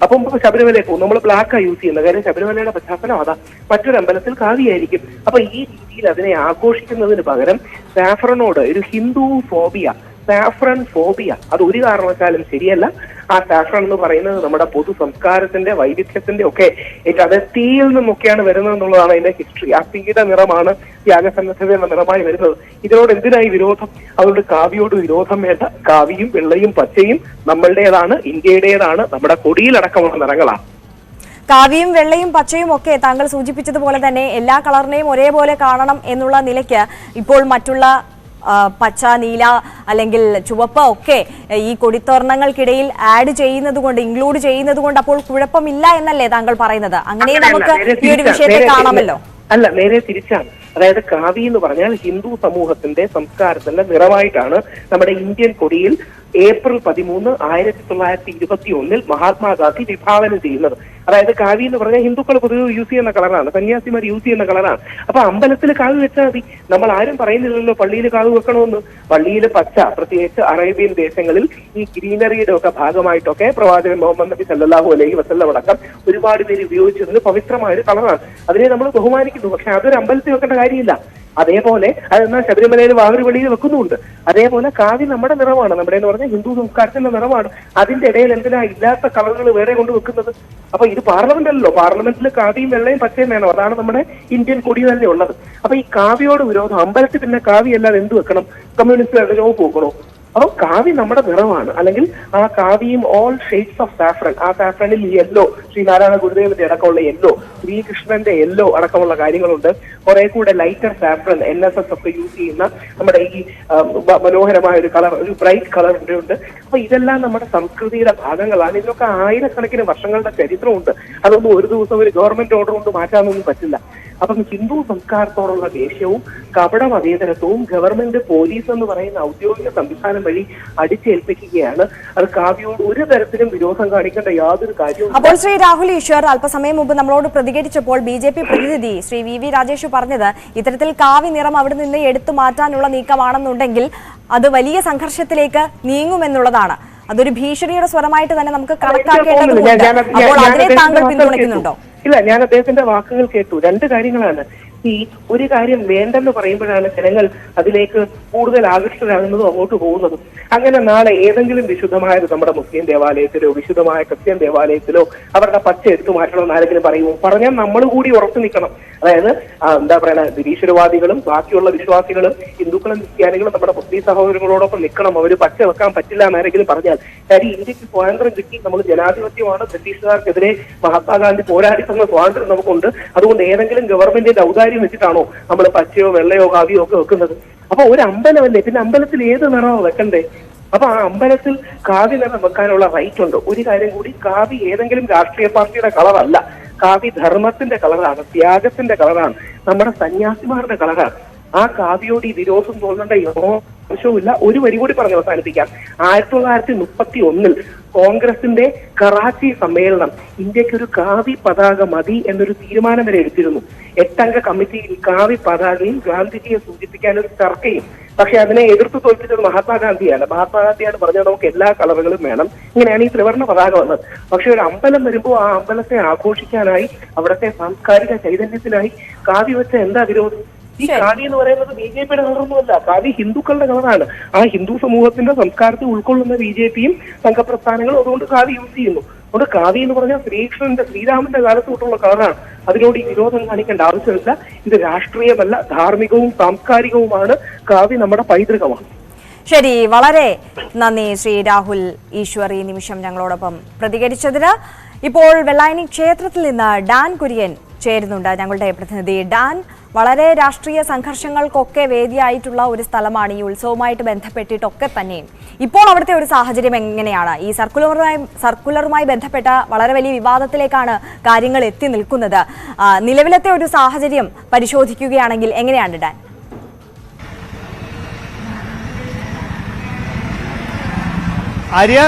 അപ്പം ശബരിമലയിൽ പോകും, നമ്മൾ ബ്ലാക്കാണ് യൂസ് ചെയ്യുന്നത്. കാര്യം ശബരിമലയുടെ പശ്ചാത്തലം അതാ. മറ്റൊരു അമ്പലത്തിൽ കാവിയായിരിക്കും. അപ്പൊ ഈ രീതിയിൽ അതിനെ ആഘോഷിക്കുന്നതിന് പകരം സാഫ്രനോട് ഒരു ഹിന്ദു ഫോബിയ, സാഫ്രൺ ഫോബിയ, അത് ഒരു കാരണവശാലും ശരിയല്ല. ആ സാഫ്രൺ എന്ന് പറയുന്നത് നമ്മുടെ പൊതു സംസ്കാരത്തിന്റെ വൈവിധ്യത്തിന്റെ ഒക്കെ അതിർത്തിയിൽ നിന്നൊക്കെയാണ് വരുന്നത് എന്നുള്ളതാണ് അതിന്റെ ഹിസ്റ്ററി. ആ തീയുടെ നിറമാണ് ത്യാഗസന്നദ്ധതയുടെ നിറമായി വരുന്നത്. ഇതിനോട് എന്തിനായി വിരോധം? അതുകൊണ്ട് കാവിയോട് വിരോധം വേണ്ട. കാവിയും വെള്ളയും പച്ചയും നമ്മളുടേതാണ്, ഇന്ത്യയുടേതാണ്, നമ്മുടെ കൊടിയിലടക്കമുള്ള നിറങ്ങളാണ്. കാവിയും വെള്ളയും പച്ചയും ഒക്കെ താങ്കൾ സൂചിപ്പിച്ചതുപോലെ തന്നെ എല്ലാ കളറിനെയും ഒരേപോലെ കാണണം എന്നുള്ള നിലയ്ക്ക് ഇപ്പോൾ മറ്റുള്ള പച്ച, നീല അല്ലെങ്കിൽ ചുവപ്പ് ഒക്കെ ഈ കൊടിത്തോരണങ്ങൾക്കിടയിൽ ആഡ് ചെയ്യുന്നത് കൊണ്ട്, ഇൻക്ലൂഡ് ചെയ്യുന്നത് കൊണ്ട് അപ്പോൾ കുഴപ്പമില്ല എന്നല്ലേ താങ്കൾ പറയുന്നത്? അങ്ങനെ നമുക്ക് ഈ ഒരു വിഷയത്തെ കാണാമല്ലോ. അല്ല, നേരെ തിരിച്ചാണ്. അതായത് കാവി എന്ന് പറഞ്ഞാൽ ഹിന്ദു സമൂഹത്തിന്റെ സംസ്കാരത്തിന്റെ നിറമായിട്ടാണ് നമ്മുടെ ഇന്ത്യൻ കൊടിയിൽ ഏപ്രിൽ 13, 1921 മഹാത്മാഗാന്ധി വിഭാവനം ചെയ്യുന്നത്. അതായത് കാവി എന്ന് പറഞ്ഞാൽ ഹിന്ദുക്കൾ പൊതുവെ യൂസ് ചെയ്യുന്ന കളറാണ്, സന്യാസിമാർ യൂസ് ചെയ്യുന്ന കളറാണ്. അപ്പൊ അമ്പലത്തിൽ കാവി വെച്ചാൽ മതി. നമ്മൾ ആരും പറയുന്നില്ലല്ലോ പള്ളിയിൽ കാവി വെക്കണമെന്ന്. പള്ളിയിൽ പച്ച, പ്രത്യേകിച്ച് അറേബ്യൻ ദേശങ്ങളിൽ ഈ ഗ്രീനറിയുടെ ഒക്കെ ഭാഗമായിട്ടൊക്കെ പ്രവാചകൻ മുഹമ്മദ് നബി സല്ലല്ലാഹു അലൈഹി വസല്ലം അടക്കം ഒരുപാട് പേര് ഉപയോഗിച്ചതിന് പവിത്രമായ ഒരു കളറാണ്. അതിനെ നമ്മൾ ബഹുമാനിക്കുന്നു. പക്ഷെ അതൊരു അമ്പലത്തിൽ വെക്കേണ്ട കാര്യമില്ല. അതേപോലെ അതെന്നാൽ ശബരിമലയിൽ വാഗുരുവള്ളിയിൽ വെക്കുന്നുണ്ട്. അതേപോലെ കാവി നമ്മുടെ നിറമാണ്, നമ്മുടെ എന്ന് പറഞ്ഞാൽ ഹിന്ദു സംസ്കാരത്തിന്റെ നിറമാണ്. അതിന്റെ ഇടയിൽ എന്തിനാ ഇല്ലാത്ത കളറുകൾ വേറെ കൊണ്ട് വെക്കുന്നത്? അപ്പൊ ഇത് പാർലമെന്റ് അല്ലല്ലോ. പാർലമെന്റിൽ കാവിയും വെള്ളയും പച്ചയും വേണം. അതാണ് നമ്മുടെ ഇന്ത്യൻ കൊടി തന്നെ ഉള്ളത്. അപ്പൊ ഈ കാവിയോട് വിരോധം, അമ്പലത്തിൽ പിന്നെ കാവി അല്ലാതെ എന്ത് വെക്കണം? കമ്മ്യൂണിസ്റ്റ് ജോബ് വെക്കണോ? അപ്പൊ കാവി നമ്മുടെ നിറമാണ്. അല്ലെങ്കിൽ ആ കാവിയും ഓൾ ഷെയ്ഡ്സ് ഓഫ് സാഫ്രൺ, ആ സാഫ്രണിൽ യെല്ലോ, ശ്രീനാരായണ ഗുരുദേവന്റെ അടക്കമുള്ള യെല്ലോ, ശ്രീകൃഷ്ണന്റെ യെല്ലോ അടക്കമുള്ള കാര്യങ്ങളുണ്ട്. കുറെ കൂടെ ലൈറ്റർ സാഫ്രൺ, NSS ഒക്കെ യൂസ് ചെയ്യുന്ന നമ്മുടെ ഈ മനോഹരമായ ഒരു കളർ, ഒരു ബ്രൈറ്റ് കളർ ഉണ്ട്. അപ്പൊ ഇതെല്ലാം നമ്മുടെ സംസ്കൃതിയുടെ ഭാഗങ്ങളാണ്. ഇതിനൊക്കെ ആയിരക്കണക്കിന് വർഷങ്ങളുടെ ചരിത്രമുണ്ട്. അതൊന്നും ഒരു ദിവസം ഒരു ഗവൺമെന്റ് ഓർഡർ കൊണ്ട് മാറ്റാനൊന്നും പറ്റില്ല. അപ്പം ഹിന്ദു സംസ്കാരത്തോടുള്ള ദേഷ്യവും കപട മതേതരത്വവും ഗവൺമെന്റ് പോലീസ് എന്ന് പറയുന്ന ഔദ്യോഗിക സംവിധാനം വഴി അടിച്ചേൽപ്പിക്കുകയാണ്. അത് കാവ്യയോട് ഒരു തരത്തിലും വിരോധം കാണിക്കേണ്ട യാതൊരു കാര്യവും. അപ്പോൾ ശ്രീ രാഹുൽ ഈശ്വർ അല്പസമയം മുമ്പ് നമ്മളോട് പ്രതികരിച്ചപ്പോൾ BJP പ്രതിനിധി ശ്രീ VV രാജേഷ് പറഞ്ഞത് ഇത്തരത്തിൽ കാവി നിറം അവിടെ നിന്ന് എടുത്തു മാറ്റാനുള്ള നീക്കമാണെന്നുണ്ടെങ്കിൽ അത് വലിയ സംഘർഷത്തിലേക്ക് നീങ്ങുമെന്നുള്ളതാണ്. അതൊരു ഭീഷണിയുടെ സ്വരമായിട്ട് തന്നെ നമുക്ക് കണക്കാക്കേണ്ടതുണ്ട്. അപ്പോൾ അതിനെ താങ്കൾ പിന്തുണയ്ക്കുന്നുണ്ടോ? ഇല്ല, ഞാൻ അദ്ദേഹത്തിന്റെ വാക്കുകൾ കേട്ടു. രണ്ട് കാര്യങ്ങളാണ്. ഒരു കാര്യം വേണ്ടെന്ന് പറയുമ്പോഴാണ് ജനങ്ങൾ അതിലേക്ക് കൂടുതൽ ആകൃഷ്ടരാകുന്നതും അങ്ങോട്ട് പോകുന്നതും. അങ്ങനെ നാളെ ഏതെങ്കിലും വിശുദ്ധമായത് നമ്മുടെ മുസ്ലിം ദേവാലയത്തിലോ വിശുദ്ധമായ ക്രിസ്ത്യൻ ദേവാലയത്തിലോ അവരുടെ പച്ച എടുത്തു മാറ്റണമെന്ന് ആരെങ്കിലും പറയുമോ? പറഞ്ഞാൽ നമ്മൾ കൂടി ഉറച്ചു നിൽക്കണം. അതായത് എന്താ പറയുക, നിരീശ്വരവാദികളും ബാക്കിയുള്ള വിശ്വാസികളും ഹിന്ദുക്കളും ക്രിസ്ത്യാനികളും നമ്മുടെ മുസ്ലിം സഹോദരങ്ങളോടൊപ്പം നിൽക്കണം. അവർ പച്ച വെക്കാൻ പറ്റില്ല എന്നാരെങ്കിലും പറഞ്ഞാൽ, കാര്യം ഇന്ത്യക്ക് സ്വാതന്ത്ര്യം കിട്ടി, നമ്മൾ ജനാധിപത്യമാണ്, ബ്രിട്ടീഷുകാർക്കെതിരെ മഹാത്മാഗാന്ധി പോരാടി തന്ന സ്വാതന്ത്ര്യം നമുക്കുണ്ട്. അതുകൊണ്ട് ഏതെങ്കിലും ഗവൺമെന്റിന്റെ ഔദാര്യം വെച്ചിട്ടാണോ നമ്മൾ പച്ചയോ വെള്ളയോ കാവിയോ ഒക്കെ വെക്കുന്നത്? അപ്പൊ ഒരു അമ്പലമല്ലേ, പിന്നെ അമ്പലത്തിൽ ഏത് നിറമോ വെക്കണ്ടേ? അപ്പൊ ആ അമ്പലത്തിൽ കാവി നിറം വെക്കാനുള്ള റൈറ്റ് ഉണ്ട്. ഒരു കാര്യം കൂടി, കാവി ഏതെങ്കിലും രാഷ്ട്രീയ പാർട്ടിയുടെ കളറല്ല. കാവി ധർമ്മത്തിന്റെ കളറാണ്, ത്യാഗത്തിന്റെ കളറാണ്, നമ്മുടെ സന്യാസിമാരുടെ കളറാണ്. ആ കാവിയോട് ഈ വിരോധം തോന്നേണ്ട ആവശ്യവുമില്ല. ഒരു വരി കൂടി പറഞ്ഞ് അവസാനിപ്പിക്കാം. 1931 കോൺഗ്രസിന്റെ കറാച്ചി സമ്മേളനം ഇന്ത്യക്ക് ഒരു കാവി പതാക മതി എന്നൊരു തീരുമാനം വരെ എടുത്തിരുന്നു. 8 അംഗ കമ്മിറ്റിയിൽ കാവി പതാകയും ഗാന്ധിജിയെ സൂചിപ്പിക്കാൻ ഒരു ചർക്കയും. പക്ഷെ അതിനെ എതിർത്ത് തോൽപ്പിച്ചത് മഹാത്മാഗാന്ധിയാണ്. മഹാത്മാഗാന്ധിയാണ് പറഞ്ഞത് നമുക്ക് എല്ലാ കളറുകളും വേണം. ഇങ്ങനെയാണ് ഈ ത്രിവർണ്ണ പതാക വന്നത്. പക്ഷെ ഒരു അമ്പലം വരുമ്പോൾ ആ അമ്പലത്തെ ആഘോഷിക്കാനായി, അവിടുത്തെ സാംസ്കാരിക ചൈതന്യത്തിനായി കാവി വെച്ച എന്താ വിരോധം? ഈ കാവി എന്ന് പറയുന്നത് BJPയുടെ കളറൊന്നുമല്ല, കാവി ഹിന്ദുക്കളുടെ കളറാണ്. ആ ഹിന്ദു സമൂഹത്തിന്റെ സംസ്കാരത്തെ ഉൾക്കൊള്ളുന്ന BJPയും സംഘപ്രസ്ഥാനങ്ങളും അതുകൊണ്ട് കാവി യൂസ് ചെയ്യുന്നു. അതുകൊണ്ട് കാവി എന്ന് പറഞ്ഞാൽ ശ്രീരാമന്റെ കാലത്ത് തൊട്ടുള്ള കളറാണ്. അതിനോട് ഈ വിരോധം കാണിക്കേണ്ട ആവശ്യമില്ല. ഇത് രാഷ്ട്രീയമല്ല, ധാർമ്മികവും സാംസ്കാരികവുമാണ്. കാവി നമ്മുടെ പൈതൃകമാണ്. ശരി, വളരെ നന്ദി ശ്രീ രാഹുൽ ഈശ്വർ ഈ നിമിഷം ഞങ്ങളോടൊപ്പം പ്രതികരിച്ചതിന്. ഇപ്പോൾ വെള്ളായണി ക്ഷേത്രത്തിൽ നിന്ന് ഡാൻ കുര്യൻ ചേരുന്നുണ്ട്, ഞങ്ങളുടെ പ്രതിനിധി. ഡാൻ, വളരെ രാഷ്ട്രീയ സംഘർഷങ്ങൾക്കൊക്കെ വേദിയായിട്ടുള്ള ഒരു സ്ഥലമാണ് ഈ ഉത്സവവുമായിട്ട് ബന്ധപ്പെട്ടിട്ടൊക്കെ തന്നെയും. ഇപ്പോൾ അവിടുത്തെ ഒരു സാഹചര്യം എങ്ങനെയാണ്? ഈ സർക്കുലറുമായി ബന്ധപ്പെട്ട വളരെ വലിയ വിവാദത്തിലേക്കാണ് കാര്യങ്ങൾ എത്തി നിൽക്കുന്നത്. നിലവിലത്തെ ഒരു സാഹചര്യം പരിശോധിക്കുകയാണെങ്കിൽ എങ്ങനെയാണ് ഡാൻ? ആര്യ,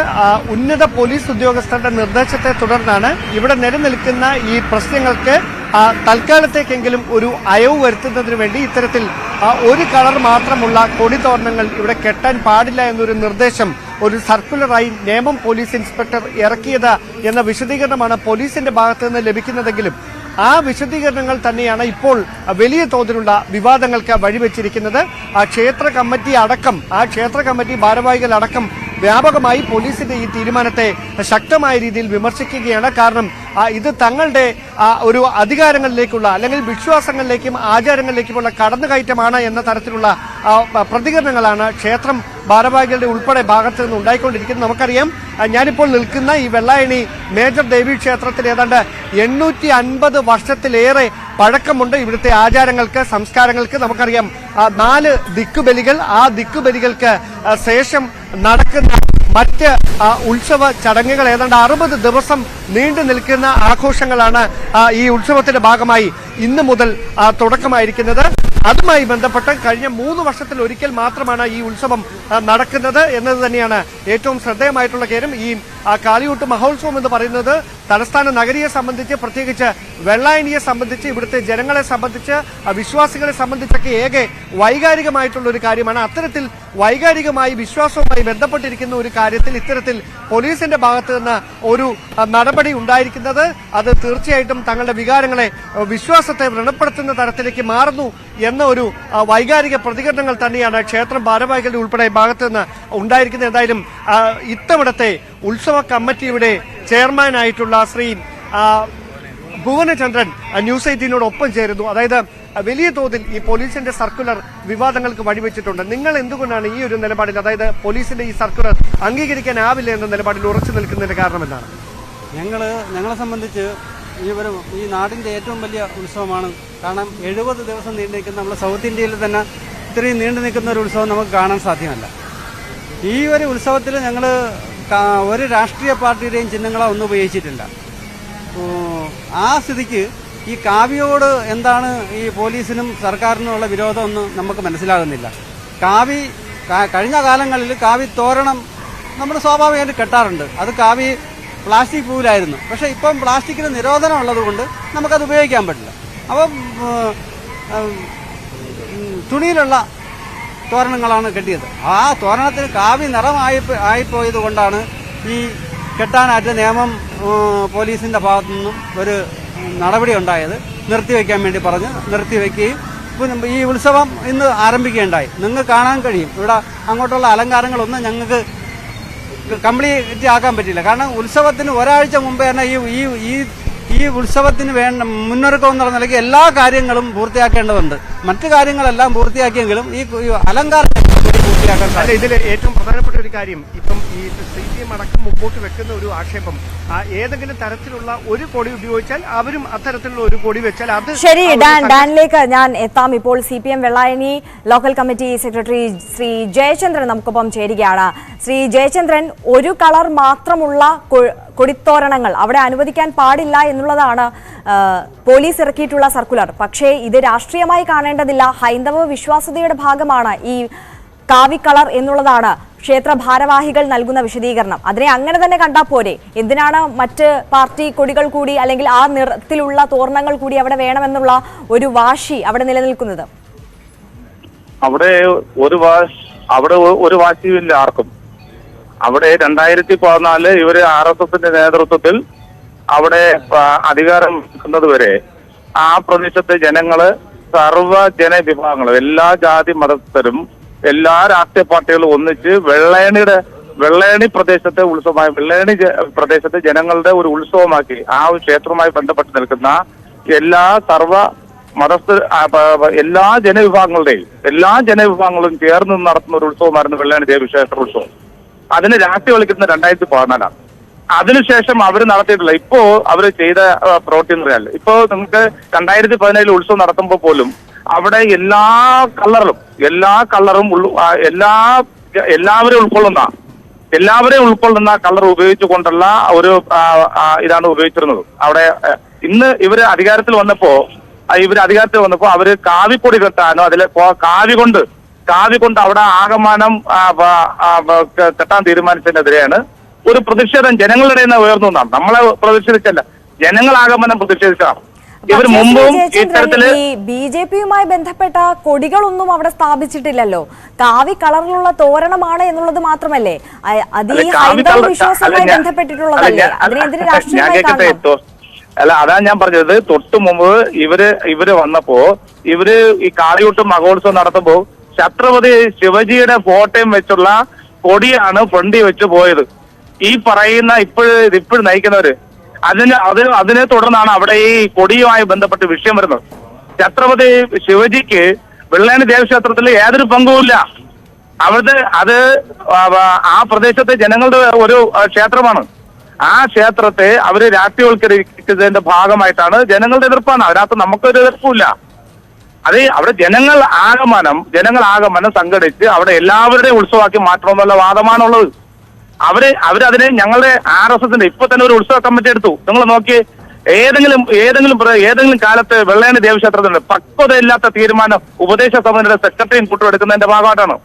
ഉന്നത പോലീസ് ഉദ്യോഗസ്ഥരുടെ നിർദ്ദേശത്തെ തുടർന്നാണ് ഇവിടെ നിലനിൽക്കുന്ന ഈ പ്രശ്നങ്ങൾക്ക് തൽക്കാലത്തേക്കെങ്കിലും ഒരു അയവ് വരുത്തുന്നതിന് വേണ്ടി ഇത്തരത്തിൽ ഒരു കളർ മാത്രമുള്ള കൊടിതോരണങ്ങൾ ഇവിടെ കെട്ടാൻ പാടില്ല എന്നൊരു നിർദ്ദേശം ഒരു സർക്കുലറായി നേമം പോലീസ് ഇൻസ്പെക്ടർ ഇറക്കിയത് എന്ന വിശദീകരണമാണ് പോലീസിന്റെ ഭാഗത്തു നിന്ന് ലഭിക്കുന്നതെങ്കിലും ആ വിശദീകരണങ്ങൾ തന്നെയാണ് ഇപ്പോൾ വലിയ തോതിലുള്ള വിവാദങ്ങൾക്ക് വഴിവെച്ചിരിക്കുന്നത്. ക്ഷേത്ര കമ്മിറ്റി ഭാരവാഹികൾ അടക്കം വ്യാപകമായി പോലീസിന്റെ ഈ തീരുമാനത്തെ ശക്തമായ രീതിയിൽ വിമർശിക്കുകയാണ്. കാരണം ഇത് തങ്ങളുടെ ഒരു അധികാരങ്ങളിലേക്കുള്ള അല്ലെങ്കിൽ വിശ്വാസങ്ങളിലേക്കും ആചാരങ്ങളിലേക്കുമുള്ള കടന്നുകയറ്റമാണ് എന്ന തരത്തിലുള്ള പ്രതികരണങ്ങളാണ് ക്ഷേത്രം ഭാരവാഹികളുടെ ഉൾപ്പെടെ ഭാഗത്ത് നിന്ന് ഉണ്ടായിക്കൊണ്ടിരിക്കുന്നത്. നമുക്കറിയാം, ഞാനിപ്പോൾ നിൽക്കുന്ന ഈ വെള്ളായണി മേജർ ദേവി ക്ഷേത്രത്തിൽ ഏതാണ്ട് 850 വർഷത്തിലേറെ പഴക്കമുണ്ട്. ഇവിടുത്തെ ആചാരങ്ങൾക്ക്, സംസ്കാരങ്ങൾക്ക്. നമുക്കറിയാം 4 ദിക്കുബലികൾ, ആ ദിക്കുബലികൾക്ക് ശേഷം നടക്കുന്ന മറ്റ് ഉത്സവ ചടങ്ങുകൾ, ഏതാണ്ട് 60 ദിവസം നീണ്ടു നിൽക്കുന്ന ആഘോഷങ്ങളാണ് ഈ ഉത്സവത്തിന്റെ ഭാഗമായി ഇന്ന് മുതൽ തുടക്കമായിരിക്കുന്നത്. അതുമായി ബന്ധപ്പെട്ട് കഴിഞ്ഞ 3 വർഷത്തിൽ ഒരിക്കൽ മാത്രമാണ് ഈ ഉത്സവം നടക്കുന്നത് എന്നത് തന്നെയാണ് ഏറ്റവും ശ്രദ്ധേയമായിട്ടുള്ള കാര്യം. ഈ കാളിയൂട്ട് മഹോത്സവം എന്ന് പറയുന്നത് തലസ്ഥാന നഗരിയെ സംബന്ധിച്ച്, പ്രത്യേകിച്ച് വെള്ളായണിയെ സംബന്ധിച്ച്, ഇവിടുത്തെ ജനങ്ങളെ സംബന്ധിച്ച്, വിശ്വാസികളെ സംബന്ധിച്ചൊക്കെ ഏറെ വൈകാരികമായിട്ടുള്ള ഒരു കാര്യമാണ്. അത്തരത്തിൽ വൈകാരികമായി വിശ്വാസവുമായി ബന്ധപ്പെട്ടിരിക്കുന്ന ഒരു കാര്യത്തിൽ ഇത്തരത്തിൽ പോലീസിന്റെ ഭാഗത്ത് നിന്ന് ഒരു നടപടി ഉണ്ടായിരിക്കുന്നത് അത് തീർച്ചയായിട്ടും തങ്ങളുടെ വികാരങ്ങളെ, വിശ്വാസത്തെ വ്രണപ്പെടുത്തുന്ന തരത്തിലേക്ക് മാറുന്നു എന്ന ഒരു വൈകാരിക പ്രതികരണങ്ങൾ തന്നെയാണ് ക്ഷേത്രം ഭാരവാഹികളുടെ ഉൾപ്പെടെ ഭാഗത്ത് നിന്ന് ഉണ്ടായിരിക്കുന്നത്. എന്തായാലും ഇത്തവണത്തെ ഉത്സവ കമ്മിറ്റിയുടെ ചെയർമാനായിട്ടുള്ള ശ്രീ ഭുവനചന്ദ്രൻ ന്യൂസ് 18നോടൊപ്പം ചേരുന്നു. അതായത് വലിയ തോതിൽ ഈ പോലീസിന്റെ സർക്കുലർ വിവാദങ്ങൾക്ക് വഴിവെച്ചിട്ടുണ്ട്. നിങ്ങൾ എന്തുകൊണ്ടാണ് ഈ ഒരു നിലപാടിൽ, അതായത് പോലീസിന്റെ ഈ സർക്കുലർ അംഗീകരിക്കാനാവില്ല എന്ന നിലപാടിൽ ഉറച്ചു നിൽക്കുന്നതിന്റെ കാരണം എന്താണ്? ഞങ്ങളെ സംബന്ധിച്ച് ഈ നാടിന്റെ ഏറ്റവും വലിയ ഉത്സവമാണ്. കാരണം 70 ദിവസം നീണ്ടു നിൽക്കുന്ന നമ്മുടെ സൗത്ത് ഇന്ത്യയിൽ തന്നെ ഇത്രയും നീണ്ടു നിൽക്കുന്ന ഒരു ഉത്സവം നമുക്ക് കാണാൻ സാധ്യമല്ല. ഈ ഒരു ഉത്സവത്തിൽ ഞങ്ങൾ ഒരു രാഷ്ട്രീയ പാർട്ടിയുടെയും ചിഹ്നങ്ങളോ ഒന്നും ഉപയോഗിച്ചിട്ടില്ല. ആ സ്ഥിതിക്ക് ഈ കാവ്യയോട് എന്താണ് ഈ പോലീസിനും സർക്കാരിനുമുള്ള വിരോധമൊന്നും നമുക്ക് മനസ്സിലാകുന്നില്ല. കഴിഞ്ഞ കാലങ്ങളിൽ കാവി തോരണം നമ്മൾ സ്വാഭാവികമായിട്ട് കെട്ടാറുണ്ട്. അത് കാവി പ്ലാസ്റ്റിക് പൂവിലായിരുന്നു. പക്ഷേ ഇപ്പം പ്ലാസ്റ്റിക്കിന് നിരോധനം ഉള്ളതുകൊണ്ട് നമുക്കത് ഉപയോഗിക്കാൻ പറ്റില്ല. അപ്പം തുണിയിലുള്ള തോരണങ്ങളാണ് കെട്ടിയത്. ആ തോരണത്തിന് കാവി ആയിപ്പോയത് കൊണ്ടാണ് ഈ കെട്ടാനായിട്ട് നിയമം പോലീസിൻ്റെ ഭാഗത്തു നിന്നും ഒരു നടപടി ഉണ്ടായത്. നിർത്തിവെക്കാൻ വേണ്ടി പറഞ്ഞ് നിർത്തിവെക്കുകയും ഈ ഉത്സവം ഇന്ന് ആരംഭിക്കുകയുണ്ടായി. നിങ്ങൾക്ക് കാണാൻ കഴിയും ഇവിടെ അങ്ങോട്ടുള്ള അലങ്കാരങ്ങളൊന്നും ഞങ്ങൾക്ക് കംപ്ലീറ്റ് ആക്കാൻ പറ്റില്ല. കാരണം ഉത്സവത്തിന് ഒരാഴ്ച മുമ്പേ തന്നെ ഈ ഉത്സവത്തിന് വേണ്ട മുന്നൊരുക്കം എന്നുള്ള നിലയ്ക്ക് എല്ലാ കാര്യങ്ങളും പൂർത്തിയാക്കേണ്ടതുണ്ട്. മറ്റു കാര്യങ്ങളെല്ലാം പൂർത്തിയാക്കിയെങ്കിലും ഈ അലങ്കാരം പൂർത്തിയാക്കാൻ അല്ല, ഇതിൽ ഏറ്റവും പ്രധാനപ്പെട്ട ഒരു കാര്യം ഇപ്പം ഈ CPM അടക്കം മുമ്പോട്ട് വെക്കുന്ന ഒരു ആക്ഷേപം, ഏതെങ്കിലും തരത്തിലുള്ള ഒരു കൊടി ഉപയോഗിച്ചാൽ അവരും അത്തരത്തിലുള്ള ഒരു കൊടി വെച്ചാൽ അത് ശരി. ഡാനിലേക്ക് ഞാൻ എത്താം. ഇപ്പോൾ CPM Vellayani local committee secretary Shri Jayachandran നമുക്കൊപ്പം ചേരുകയാണ്. ശ്രീ ജയചന്ദ്രൻ, ഒരു കളർ മാത്രമുള്ള കൊടിത്തോരണങ്ങൾ അവിടെ അനുവദിക്കാൻ പാടില്ല എന്നുള്ളതാണ് പോലീസ് ഇറക്കിയിട്ടുള്ള സർക്കുലർ. പക്ഷേ ഇത് രാഷ്ട്രീയമായി കാണേണ്ടതില്ല, ഹൈന്ദവ വിശ്വാസ്യതയുടെ ഭാഗമാണ് ഈ കാവി കളർ എന്നുള്ളതാണ് ക്ഷേത്ര ഭാരവാഹികൾ നൽകുന്ന വിശദീകരണം. അതിനെ അങ്ങനെ തന്നെ കണ്ടാൽ പോരെ? എന്തിനാണ് മറ്റ് പാർട്ടി കൊടികൾ കൂടി അല്ലെങ്കിൽ ആ നിറത്തിലുള്ള തോരണങ്ങൾ കൂടി അവിടെ വേണമെന്നുള്ള ഒരു വാശി അവിടെ നിലനിൽക്കുന്നത്? അവിടെ ഒരു വാശിയുമില്ല ആർക്കും. അവിടെ 2014 ഇവര് RSSന്റെ നേതൃത്വത്തിൽ അവിടെ അധികാരം നിൽക്കുന്നത് വരെ ആ പ്രദേശത്തെ ജനങ്ങള് സർവ്വ ജനവിഭാഗങ്ങളും എല്ലാ ജാതി മതസ്ഥരും എല്ലാ രാഷ്ട്രീയ പാർട്ടികളും ഒന്നിച്ച് വെള്ളയണി പ്രദേശത്തെ ഉത്സവമായി വെള്ളയണി പ്രദേശത്തെ ജനങ്ങളുടെ ഒരു ഉത്സവമാക്കി ആ ക്ഷേത്രവുമായി ബന്ധപ്പെട്ട് നിൽക്കുന്ന എല്ലാ സർവ്വ മതസ്ഥ എല്ലാ ജനവിഭാഗങ്ങളും ചേർന്ന് നടത്തുന്ന ഒരു ഉത്സവമായിരുന്നു വെള്ളയണി ദേവീക്ഷേത്ര ഉത്സവം. അതിന് രാഷ്ട്രീയവൽക്കരിക്കുന്നത് 2014. അതിനുശേഷം അവർ നടത്തിയിട്ടില്ല. ഇപ്പോ അവർ ചെയ്ത പ്രവൃത്തി എന്ന് പറയാൻ ഇപ്പോ നിങ്ങൾക്ക് 2017 ഉത്സവം നടത്തുമ്പോൾ പോലും അവിടെ എല്ലാ കളറും എല്ലാവരെയും ഉൾക്കൊള്ളുന്ന കളർ ഉപയോഗിച്ചുകൊണ്ടുള്ള ഒരു ഇതാണ് ഉപയോഗിച്ചിരുന്നത്. അവിടെ ഇന്ന് ഇവര് അധികാരത്തിൽ വന്നപ്പോ അവര് കാവിപ്പൊടി കെട്ടാനോ അതിലെ കാവി കൊണ്ട് അവിടെ ആകമാനം കെട്ടാൻ തീരുമാനിച്ചതിനെതിരെയാണ് ഒരു പ്രതിഷേധം ജനങ്ങളുടെ നിന്ന് ഉയർന്നു എന്നാണ്. നമ്മളെ പ്രതിഷേധിച്ചല്ല, ജനങ്ങളാകമാനം പ്രതിഷേധിച്ചതാണ്. ഇവർ മുമ്പും ഇത്തരത്തില് BJPയുമായി ബന്ധപ്പെട്ട കൊടികളൊന്നും അവിടെ സ്ഥാപിച്ചിട്ടില്ലല്ലോ. കാവി കളറിലുള്ള തോരണമാണ് എന്നുള്ളത് മാത്രമല്ലേ അത് ഈ ഹൈന്ദവ വിശ്വാസവുമായി ബന്ധപ്പെട്ടിട്ടുള്ളതല്ലേ? അതിനെതിരെ രാഷ്ട്രീയമായി കാണണം. അല്ല, അതാ ഞാൻ പറഞ്ഞത്. തൊട്ടു മുമ്പ് ഇവര് വന്നപ്പോ ഇവര് ഈ കാളിയൂട്ടും മഹോത്സവം നടത്തുമ്പോ ഛത്രപതി ശിവജിയുടെ ഫോട്ടോയും വെച്ചുള്ള കൊടിയാണ് ഫ്രണ്ടി വെച്ച് പോയത്. ഈ പറയുന്ന ഇപ്പോഴും നയിക്കുന്നവര് അതിനെ തുടർന്നാണ് അവിടെ ഈ കൊടിയുമായി ബന്ധപ്പെട്ട് വിഷയം വരുന്നത്. ഛത്രപതി ശിവജിക്ക് വെള്ളയണി ദേവക്ഷേത്രത്തിൽ യാതൊരു പങ്കുമില്ല. അത് ആ പ്രദേശത്തെ ജനങ്ങളുടെ ഒരു ക്ഷേത്രമാണ്. ആ ക്ഷേത്രത്തെ അവര് രാഷ്ട്രീയവൽക്കരിക്കുന്നതിന്റെ ഭാഗമായിട്ടാണ് ജനങ്ങളുടെ എതിർപ്പാണ്. അതിനകത്ത് നമുക്കൊരു എതിർപ്പില്ല. അവിടെ ജനങ്ങൾ ആകമാനം സംഘടിച്ച് അവിടെ എല്ലാവരുടെയും ഉത്സവമാക്കി മാറ്റണമെന്നുള്ള വാദമാണുള്ളത്. അവരതിനെ ഞങ്ങളുടെ RSSന്റെ ഇപ്പൊ തന്നെ ഒരു ഉത്സവ കമ്മിറ്റി എടുത്തു. നിങ്ങൾ നോക്കി, ഏതെങ്കിലും കാലത്ത് വെള്ളയണി ദേവക്ഷേത്രത്തിന്റെ പക്വതയില്ലാത്ത തീരുമാനം ഉപദേശ സമിതിയുടെ സെക്രട്ടറിയും കൂട്ടുമെടുക്കുന്നതിന്റെ ഭാഗമായിട്ടാണ്.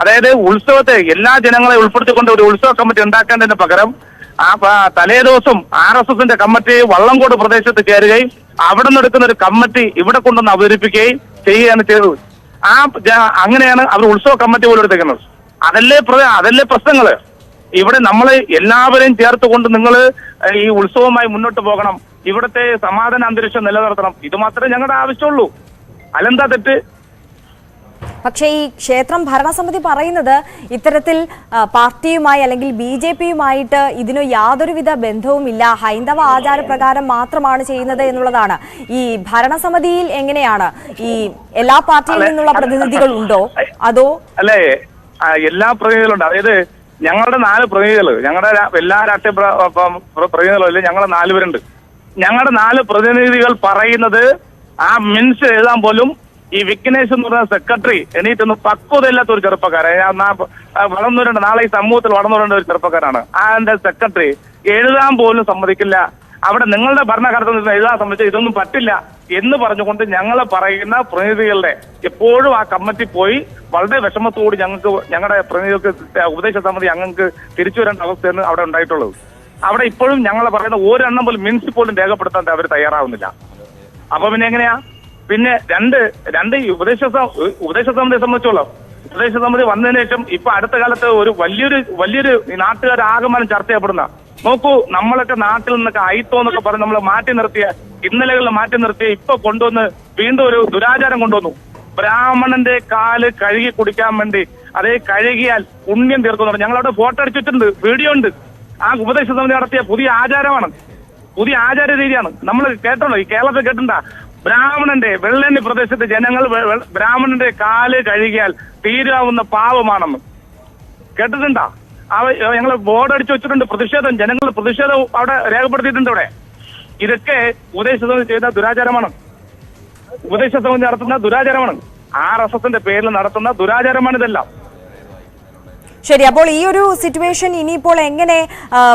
അതായത് ഉത്സവത്തെ എല്ലാ ജനങ്ങളെ ഉൾപ്പെടുത്തിക്കൊണ്ട് ഒരു ഉത്സവ കമ്മിറ്റി ഉണ്ടാക്കേണ്ടതിന് പകരം തലേദിവസം RSSന്റെ കമ്മിറ്റി വള്ളംകോട് പ്രദേശത്ത് ചേരുകയും അവിടെ നിന്ന് എടുക്കുന്ന ഒരു കമ്മിറ്റി ഇവിടെ കൊണ്ടുവന്ന് അവതരിപ്പിക്കുകയും ചെയ്യുകയാണ് ചെയ്തത്. അങ്ങനെയാണ് അവർ ഉത്സവ കമ്മിറ്റി പോലും എടുത്തേക്കുന്നത്. അതല്ലേ പ്രശ്നങ്ങള്. ഇവിടെ നമ്മൾ എല്ലാവരെയും ചേർത്തുകൊണ്ട് നിങ്ങൾ ഈ ഉത്സവവുമായി മുന്നോട്ട് പോകണം, ഇവിടുത്തെ സമാധാന അന്തരീക്ഷം നിലനിർത്തണം. ഇത് മാത്രമേ ഞങ്ങളുടെ ആവശ്യമുള്ളൂ. അല്ലെന്താ തെറ്റ്? പക്ഷേ ഈ ക്ഷേത്രം ഭരണസമിതി പറയുന്നത് ഇത്തരത്തിൽ പാർട്ടിയുമായി അല്ലെങ്കിൽ BJPയുമായിട്ട് ഇതിന് യാതൊരുവിധ ബന്ധവുമില്ല, ഹൈന്ദവ ആചാരപ്രകാരം മാത്രമാണ് ചെയ്യുന്നത് എന്നുള്ളതാണ്. ഈ ഭരണസമിതിയിൽ എങ്ങനെയാണ് ഈ എല്ലാ പാർട്ടിയിൽ നിന്നുള്ള പ്രതിനിധികൾ ഉണ്ടോ അതോ? അല്ലേ, എല്ലാ പ്രതിനിധികളുണ്ട്. അതായത് ഞങ്ങളുടെ 4 പ്രതിനിധികൾ, ഞങ്ങളുടെ എല്ലാ രാഷ്ട്രീയ പ്രതിനിധികളും ഞങ്ങളുടെ 4 പേരുണ്ട്. ഞങ്ങളുടെ 4 പ്രതിനിധികൾ പറയുന്നത് ആ മിൻസ് എഴുതാൻ പോലും ഈ വിഘ്നേഷ് എന്ന് പറയുന്ന സെക്രട്ടറി എണീറ്റൊന്നും പക്വതയില്ലാത്ത ഒരു ചെറുപ്പക്കാരൻ, വളർന്നുവരേണ്ട നാളെ ഈ സമൂഹത്തിൽ വളർന്നുവരേണ്ട ഒരു ചെറുപ്പക്കാരാണ്. അതിന്റെ സെക്രട്ടറി എഴുതാൻ പോലും സമ്മതിക്കില്ല. അവിടെ നിങ്ങളുടെ ഭരണഘടന എഴുതാൻ സംബന്ധിച്ച് ഇതൊന്നും പറ്റില്ല എന്ന് പറഞ്ഞുകൊണ്ട് ഞങ്ങളെ പറയുന്ന പ്രതിനിധികളുടെ എപ്പോഴും ആ കമ്മിറ്റി പോയി വളരെ വിഷമത്തോട് ഞങ്ങളുടെ പ്രതിനിധികൾക്ക് ഉപദേശ സമിതി ഞങ്ങൾക്ക് തിരിച്ചു വരേണ്ട അവസ്ഥയാണ് അവിടെ ഉണ്ടായിട്ടുള്ളത്. അവിടെ ഇപ്പോഴും ഞങ്ങളെ പറയുന്ന ഒരെണ്ണം പോലും മിനിറ്റ്സ് പോലും രേഖപ്പെടുത്താൻ അവർ തയ്യാറാവുന്നില്ല. അപ്പൊ പിന്നെ എങ്ങനെയാ? പിന്നെ രണ്ട് ഉപദേശ സമിതിയെ സംബന്ധിച്ചോളാം. ഉപദേശ സമിതി വന്നതിന് ശേഷം ഇപ്പൊ അടുത്ത കാലത്ത് ഒരു വലിയൊരു നാട്ടുകാരാകമാനം ചർച്ച ചെയ്യപ്പെടുന്ന, നോക്കൂ, നമ്മളൊക്കെ നാട്ടിൽ നിന്നൊക്കെ അയിത്തോ എന്നൊക്കെ പറഞ്ഞ് നമ്മൾ മാറ്റി നിർത്തിയ, ഇന്നലകളിൽ മാറ്റി നിർത്തിയ ഇപ്പൊ കൊണ്ടുവന്ന് വീണ്ടും ഒരു ദുരാചാരം കൊണ്ടുവന്നു. ബ്രാഹ്മണന്റെ കാല് കഴുകി കുടിക്കാൻ വേണ്ടി, അതേ കഴുകിയാൽ പുണ്യം തീർക്കുന്നു. ഞങ്ങളവിടെ ഫോട്ടോ അടിച്ചിട്ടുണ്ട്, വീഡിയോ ഉണ്ട്. ആ ഉപദേശ സമിതി നടത്തിയ പുതിയ ആചാരമാണ്, പുതിയ ആചാര രീതിയാണ്. നമ്മൾ കേട്ടോ, ഈ കേരളത്തിൽ കേട്ടിട്ടുണ്ടാ, ബ്രാഹ്മണന്റെ വെള്ളേന്നി പ്രദേശത്തെ ജനങ്ങൾ ബ്രാഹ്മണന്റെ കാല് കഴുകിയാൽ തീരാവുന്ന പാവമാണെന്ന് കേട്ടിട്ടുണ്ടാ? ഞങ്ങൾ ബോർഡ് അടിച്ചു വെച്ചിട്ടുണ്ട്. പ്രതിഷേധം, ജനങ്ങൾ പ്രതിഷേധം അവിടെ രേഖപ്പെടുത്തിയിട്ടുണ്ട്. അവിടെ ഇതൊക്കെ ഉപദേശ സമിതി ചെയ്ത ദുരാചാരമാണ്, ഉപദേശ സമിതി നടത്തുന്ന ദുരാചാരമാണ്, RSSന്റെ പേരിൽ നടത്തുന്ന ദുരാചാരമാണ് ഇതെല്ലാം. ശരി, അപ്പോൾ ഈ ഒരു സിറ്റുവേഷൻ ഇനിയിപ്പോൾ എങ്ങനെ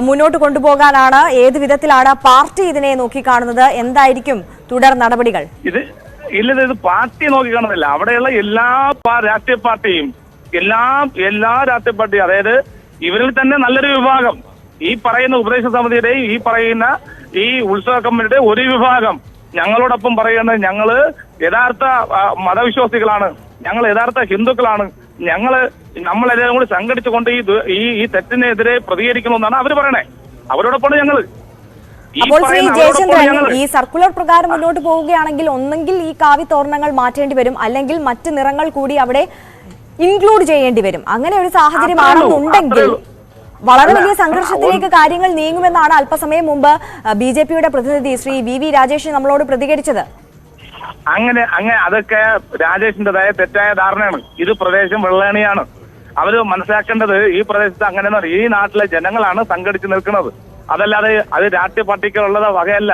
മുന്നോട്ട് കൊണ്ടുപോകാനാണ്, ഏത് വിധത്തിലാണ് പാർട്ടി ഇതിനെ നോക്കിക്കാണുന്നത്? എന്തായിരിക്കും തുടർ നടപടികൾ? ഇത് പാർട്ടി നോക്കിക്കാണുന്നില്ല. അവിടെയുള്ള എല്ലാ രാഷ്ട്രീയ പാർട്ടിയും എല്ലാ രാഷ്ട്രീയ പാർട്ടിയും, അതായത് ഇവരിൽ തന്നെ നല്ലൊരു വിഭാഗം, ഈ പറയുന്ന ഉപദേശ സമിതിയുടെയും ഈ പറയുന്ന ഈ ഉത്സവ കമ്മിറ്റിയുടെ ഒരു വിഭാഗം ഞങ്ങളോടൊപ്പം പറയുന്നത്, ഞങ്ങള് യഥാർത്ഥ മതവിശ്വാസികളാണ്, ഞങ്ങൾ യഥാർത്ഥ ഹിന്ദുക്കളാണ്, നമ്മളെല്ലാം കൂടി സംഘടിച്ചുകൊണ്ട് ഈ തെറ്റിനെതിരെ പ്രതികരിക്കണമെന്നാണ് അവർ പറയണേ. അവരോടൊപ്പം ഞങ്ങള്. അപ്പോൾ ശ്രീ ജയചന്ദ്രൻ, ഈ സർക്കുലർ പ്രകാരം മുന്നോട്ട് പോവുകയാണെങ്കിൽ ഒന്നെങ്കിൽ ഈ കാവി തോരണങ്ങൾ മാറ്റേണ്ടി വരും, അല്ലെങ്കിൽ മറ്റ് നിറങ്ങൾ കൂടി അവിടെ ഇൻക്ലൂഡ് ചെയ്യേണ്ടി വരും. അങ്ങനെ ഒരു സാഹചര്യമാണെന്നുണ്ടെങ്കിൽ വളരെ വലിയ സംഘർഷത്തിലേക്ക് കാര്യങ്ങൾ നീങ്ങുമെന്നാണ് അല്പസമയം മുമ്പ് BJPയുടെ പ്രതിനിധി ശ്രീ VV രാജേഷ് നമ്മളോട് പ്രതികരിച്ചത്. അങ്ങനെ അതൊക്കെ രാജേഷിന്റേതായ തെറ്റായ ധാരണയാണ്. ഇത് പ്രദേശം വെള്ളേണിയാണ്. അവര് മനസ്സിലാക്കേണ്ടത് ഈ പ്രദേശത്ത് അങ്ങനെ ഈ നാട്ടിലെ ജനങ്ങളാണ് സംഘടിച്ച് നിൽക്കുന്നത്. അതല്ലാതെ അത് രാഷ്ട്രീയ പാർട്ടിക്കുള്ളത് വകയല്ല.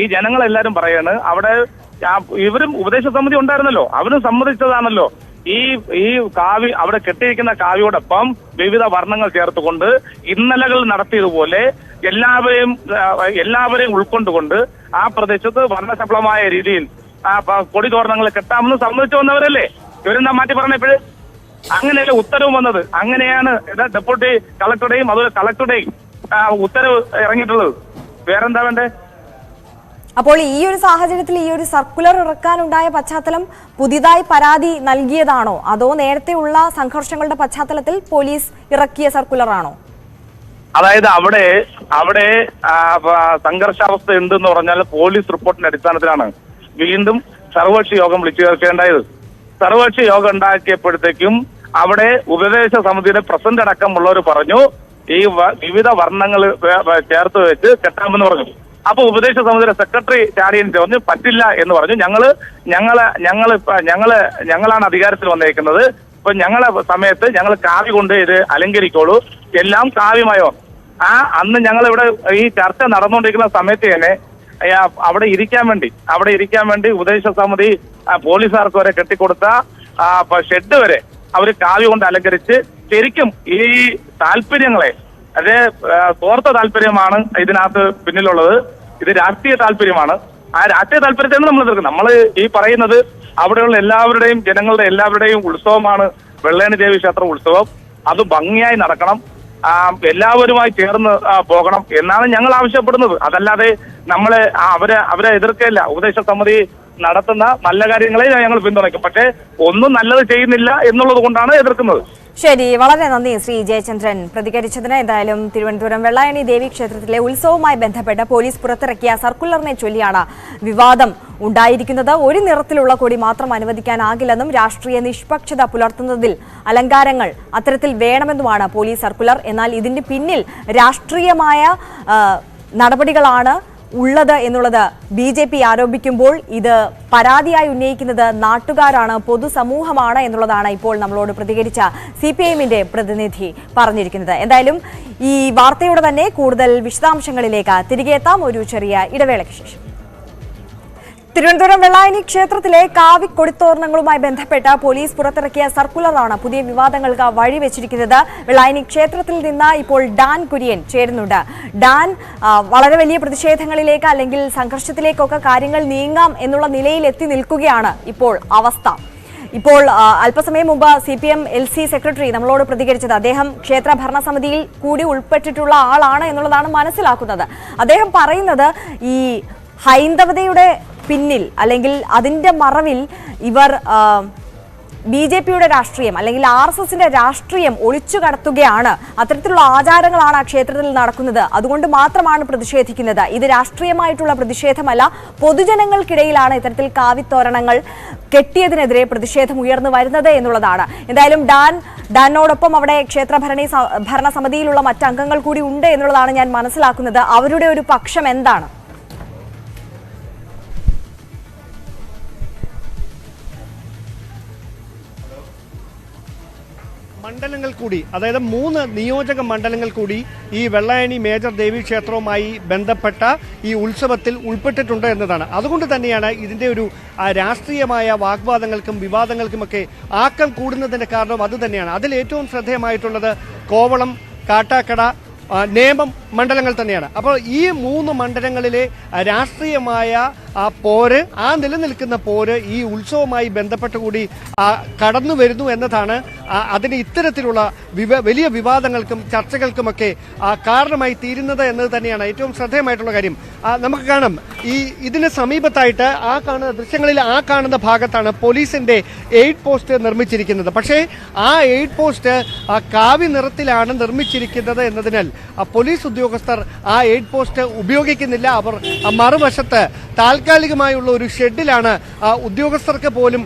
ഈ ജനങ്ങളെല്ലാരും പറയാണ്. അവിടെ ഇവരും ഉപദേശ സമിതി ഉണ്ടായിരുന്നല്ലോ, അവരും സമ്മതിച്ചതാണല്ലോ. ഈ കാവി അവിടെ കെട്ടിയിരിക്കുന്ന കാവിയോടൊപ്പം വിവിധ വർണ്ണങ്ങൾ ചേർത്തുകൊണ്ട് ഇന്നലകൾ നടത്തിയതുപോലെ എല്ലാവരെയും ഉൾക്കൊണ്ടുകൊണ്ട് ആ പ്രദേശത്ത് വർണ്ണശബളമായ രീതിയിൽ കൊടി തോരണങ്ങൾ കെട്ടാമെന്ന് സമ്മതിച്ചു വന്നവരല്ലേ? ഇവരെന്താ മാറ്റി പറഞ്ഞപ്പോഴ്? അങ്ങനെയല്ലേ ഉത്തരവ് വന്നത്. അങ്ങനെയാണ് ഡെപ്യൂട്ടി കളക്ടറുടെയും അതുപോലെ കളക്ടറുടെയും ഉത്തരവ് ഇറങ്ങിയിട്ടുള്ളത്. വേറെന്താ വേണ്ടേ? അപ്പോൾ ഈ ഒരു സാഹചര്യത്തിൽ ഈ ഒരു സർക്കുലർ ഇറക്കാനുണ്ടായ പശ്ചാത്തലം പുതിയതായി പരാതി നൽകിയതാണോ, അതോ നേരത്തെയുള്ള സംഘർഷങ്ങളുടെ പശ്ചാത്തലത്തിൽ പോലീസ് ഇറക്കിയ സർക്കുലർ ആണോ? അതായത് അവിടെ സംഘർഷാവസ്ഥ ഉണ്ടെന്ന് പറഞ്ഞാൽ പോലീസ് റിപ്പോർട്ടിന്റെ അടിസ്ഥാനത്തിലാണ് വീണ്ടും സർവകക്ഷി യോഗം വിളിച്ചു ചേർക്കേണ്ടായത്. സർവകക്ഷി യോഗം ഉണ്ടാക്കിയപ്പോഴത്തേക്കും അവിടെ ഉപദേശ സമിതിയുടെ പ്രസിഡന്റ് അടക്കമുള്ളവർ പറഞ്ഞു ഈ വിവിധ വർണ്ണങ്ങൾ ചേർത്ത് വെച്ച് കെട്ടാമെന്ന് പറഞ്ഞു. അപ്പൊ ഉപദേശ സമിതിയുടെ സെക്രട്ടറി ചാടിയൻ പറഞ്ഞു പറ്റില്ല എന്ന് പറഞ്ഞു. ഞങ്ങളാണ് അധികാരത്തിൽ വന്നേക്കുന്നത്. ഇപ്പൊ ഞങ്ങളെ സമയത്ത് ഞങ്ങൾ കാവി കൊണ്ട് ഇത് അലങ്കരിക്കോളൂ, എല്ലാം കാവ്യമയോ. അന്ന് ഞങ്ങളിവിടെ ഈ ചർച്ച നടന്നുകൊണ്ടിരിക്കുന്ന സമയത്ത് തന്നെ അവിടെ ഇരിക്കാൻ വേണ്ടി ഉപദേശ സമിതി പോലീസുകാർക്ക് വരെ കെട്ടിക്കൊടുത്ത ഷെഡ് വരെ അവർ കാവ്യ കൊണ്ട് അലങ്കരിച്ച് ശരിക്കും ഈ താല്പര്യങ്ങളെ, അത് സ്വാർത്ഥ താല്പര്യമാണ് ഇതിനകത്ത് പിന്നിലുള്ളത്. ഇത് രാഷ്ട്രീയ താല്പര്യമാണ്. ആ രാഷ്ട്രീയ താല്പര്യത്തെയാണ് നമ്മൾ എതിർക്കുന്നത്. നമ്മൾ ഈ പറയുന്നത് അവിടെയുള്ള എല്ലാവരുടെയും ജനങ്ങളുടെ എല്ലാവരുടെയും ഉത്സവമാണ് വെള്ളേണി ദേവി ക്ഷേത്ര ഉത്സവം. അത് ഭംഗിയായി നടക്കണം, എല്ലാവരുമായി ചേർന്ന് പോകണം എന്നാണ് ഞങ്ങൾ ആവശ്യപ്പെടുന്നത്. അതല്ലാതെ അവരെ എതിർക്കയില്ല. ഉപദേശ സമിതി നടത്തുന്ന നല്ല കാര്യങ്ങളെ ഞങ്ങൾ പിന്തുണയ്ക്കും. പക്ഷേ ഒന്നും നല്ലത് ചെയ്യുന്നില്ല എന്നുള്ളത് കൊണ്ടാണ് എതിർക്കുന്നത്. ശരി, വളരെ നന്ദി ശ്രീ ജയചന്ദ്രൻ പ്രതികരിച്ചതിന്. എന്തായാലും തിരുവനന്തപുരം വെള്ളായണി ദേവി ക്ഷേത്രത്തിലെ ഉത്സവവുമായി ബന്ധപ്പെട്ട് പോലീസ് പുറത്തിറക്കിയ സർക്കുലറിനെ ചൊല്ലിയാണ് വിവാദം ഉണ്ടായിരിക്കുന്നത്. ഒരു നിറത്തിലുള്ള കൊടി മാത്രം അനുവദിക്കാനാകില്ലെന്നും രാഷ്ട്രീയ നിഷ്പക്ഷത പുലർത്തുന്നതിൽ അലങ്കാരങ്ങൾ അത്തരത്തിൽ വേണമെന്നുമാണ് പോലീസ് സർക്കുലർ. എന്നാൽ ഇതിന്റെ പിന്നിൽ രാഷ്ട്രീയമായ നടപടികളാണ് ഉള്ളത് എന്നുള്ളത് BJP ആരോപിക്കുമ്പോൾ ഇത് പരാതിയായി ഉന്നയിക്കുന്നത് നാട്ടുകാരാണ്, പൊതുസമൂഹമാണ് എന്നുള്ളതാണ് ഇപ്പോൾ നമ്മളോട് പ്രതികരിച്ച CPIMന്റെ പ്രതിനിധി പറഞ്ഞിരിക്കുന്നത്. എന്തായാലും ഈ വാർത്തയോടെ തന്നെ കൂടുതൽ വിശദാംശങ്ങളിലേക്ക് തിരികെ എത്താം ഒരു ചെറിയ ഇടവേളയ്ക്ക് ശേഷം. തിരുവനന്തപുരം വെള്ളായണി ക്ഷേത്രത്തിലെ കാവിക്കൊടിത്തോരണങ്ങളുമായി ബന്ധപ്പെട്ട് പോലീസ് പുറത്തിറക്കിയ സർക്കുലറാണ് പുതിയ വിവാദങ്ങൾക്ക് വഴിവെച്ചിരിക്കുന്നത്. വെള്ളായണി ക്ഷേത്രത്തിൽ നിന്ന് ഇപ്പോൾ ഡാൻ കുര്യൻ ചേരുന്നുണ്ട്. ഡാൻ, വളരെ വലിയ പ്രതിഷേധങ്ങളിലേക്ക് അല്ലെങ്കിൽ സംഘർഷത്തിലേക്കൊക്കെ കാര്യങ്ങൾ നീങ്ങാം എന്നുള്ള നിലയിൽ എത്തി നിൽക്കുകയാണ് ഇപ്പോൾ അവസ്ഥ. ഇപ്പോൾ അല്പസമയം മുമ്പ് CPM LC സെക്രട്ടറി നമ്മളോട് പ്രതികരിച്ചത് അദ്ദേഹം ക്ഷേത്ര ഭരണസമിതിയിൽ കൂടി ഉൾപ്പെട്ടിട്ടുള്ള ആളാണ് എന്നുള്ളതാണ് മനസ്സിലാക്കുന്നത്. അദ്ദേഹം പറയുന്നത് ഈ ഹൈന്ദവതയുടെ പിന്നിൽ അല്ലെങ്കിൽ അതിന്റെ മറവിൽ ഇവർ BJPയുടെ രാഷ്ട്രീയം അല്ലെങ്കിൽ RSSന്റെ രാഷ്ട്രീയം ഒളിച്ചു കടത്തുകയാണ്. അത്തരത്തിലുള്ള ആചാരങ്ങളാണ് ആ ക്ഷേത്രത്തിൽ നടക്കുന്നത്. അതുകൊണ്ട് മാത്രമാണ് പ്രതിഷേധിക്കുന്നത്. ഇത് രാഷ്ട്രീയമായിട്ടുള്ള പ്രതിഷേധമല്ല, പൊതുജനങ്ങൾക്കിടയിലാണ് ഇത്തരത്തിൽ കാവിത്തോരണങ്ങൾ കെട്ടിയതിനെതിരെ പ്രതിഷേധം ഉയർന്നു വരുന്നത് എന്നുള്ളതാണ്. എന്തായാലും ഡാനോടൊപ്പം അവിടെ ക്ഷേത്ര ഭരണസമിതിയിലുള്ള മറ്റംഗങ്ങൾ കൂടി ഉണ്ട് എന്നുള്ളതാണ് ഞാൻ മനസ്സിലാക്കുന്നത്. അവരുടെ ഒരു പക്ഷം എന്താണ്? മണ്ഡലങ്ങൾ കൂടി, അതായത് 3 നിയോജക മണ്ഡലങ്ങൾ കൂടി ഈ വെള്ളായണി മേജർ ദേവി ക്ഷേത്രവുമായി ബന്ധപ്പെട്ട ഈ ഉത്സവത്തിൽ ഉൾപ്പെട്ടിട്ടുണ്ട് എന്നതാണ്. അതുകൊണ്ട് തന്നെയാണ് ഇതിൻ്റെ ഒരു രാഷ്ട്രീയമായ വാഗ്വാദങ്ങൾക്കും വിവാദങ്ങൾക്കുമൊക്കെ ആക്കം കൂടുന്നതിൻ്റെ കാരണം അത് തന്നെയാണ്. അതിൽ ഏറ്റവും ശ്രദ്ധേയമായിട്ടുള്ളത് കോവളം, കാട്ടാക്കട, നേമം മണ്ഡലങ്ങൾ തന്നെയാണ്. അപ്പോൾ ഈ 3 മണ്ഡലങ്ങളിലെ രാഷ്ട്രീയമായ പോര്, നിലനിൽക്കുന്ന പോര് ഈ ഉത്സവവുമായി ബന്ധപ്പെട്ട് കൂടി കടന്നു വരുന്നു എന്നതാണ് അതിന് ഇത്തരത്തിലുള്ള വലിയ വിവാദങ്ങൾക്കും ചർച്ചകൾക്കുമൊക്കെ കാരണമായി തീരുന്നത് എന്നത് തന്നെയാണ് ഏറ്റവും ശ്രദ്ധേയമായിട്ടുള്ള കാര്യം. നമുക്ക് കാണാം, ഇതിന് സമീപത്തായിട്ട് ദൃശ്യങ്ങളിൽ കാണുന്ന ഭാഗത്താണ് പോലീസിന്റെ എയ്ഡ് പോസ്റ്റ് നിർമ്മിച്ചിരിക്കുന്നത്. പക്ഷേ ആ എയ്ഡ് പോസ്റ്റ് കാവി നിറത്തിലാണ് നിർമ്മിച്ചിരിക്കുന്നത് എന്നതിനാൽ പോലീസ് ഉദ്യോഗസ്ഥർ ആ എയ്ഡ് പോസ്റ്റ് ഉപയോഗിക്കുന്നില്ല. അവർ മറുവശത്ത് താൽക്കാലികമായുള്ള ഒരു ഷെഡിലാണ് ഉദ്യോഗസ്ഥർക്ക് പോലും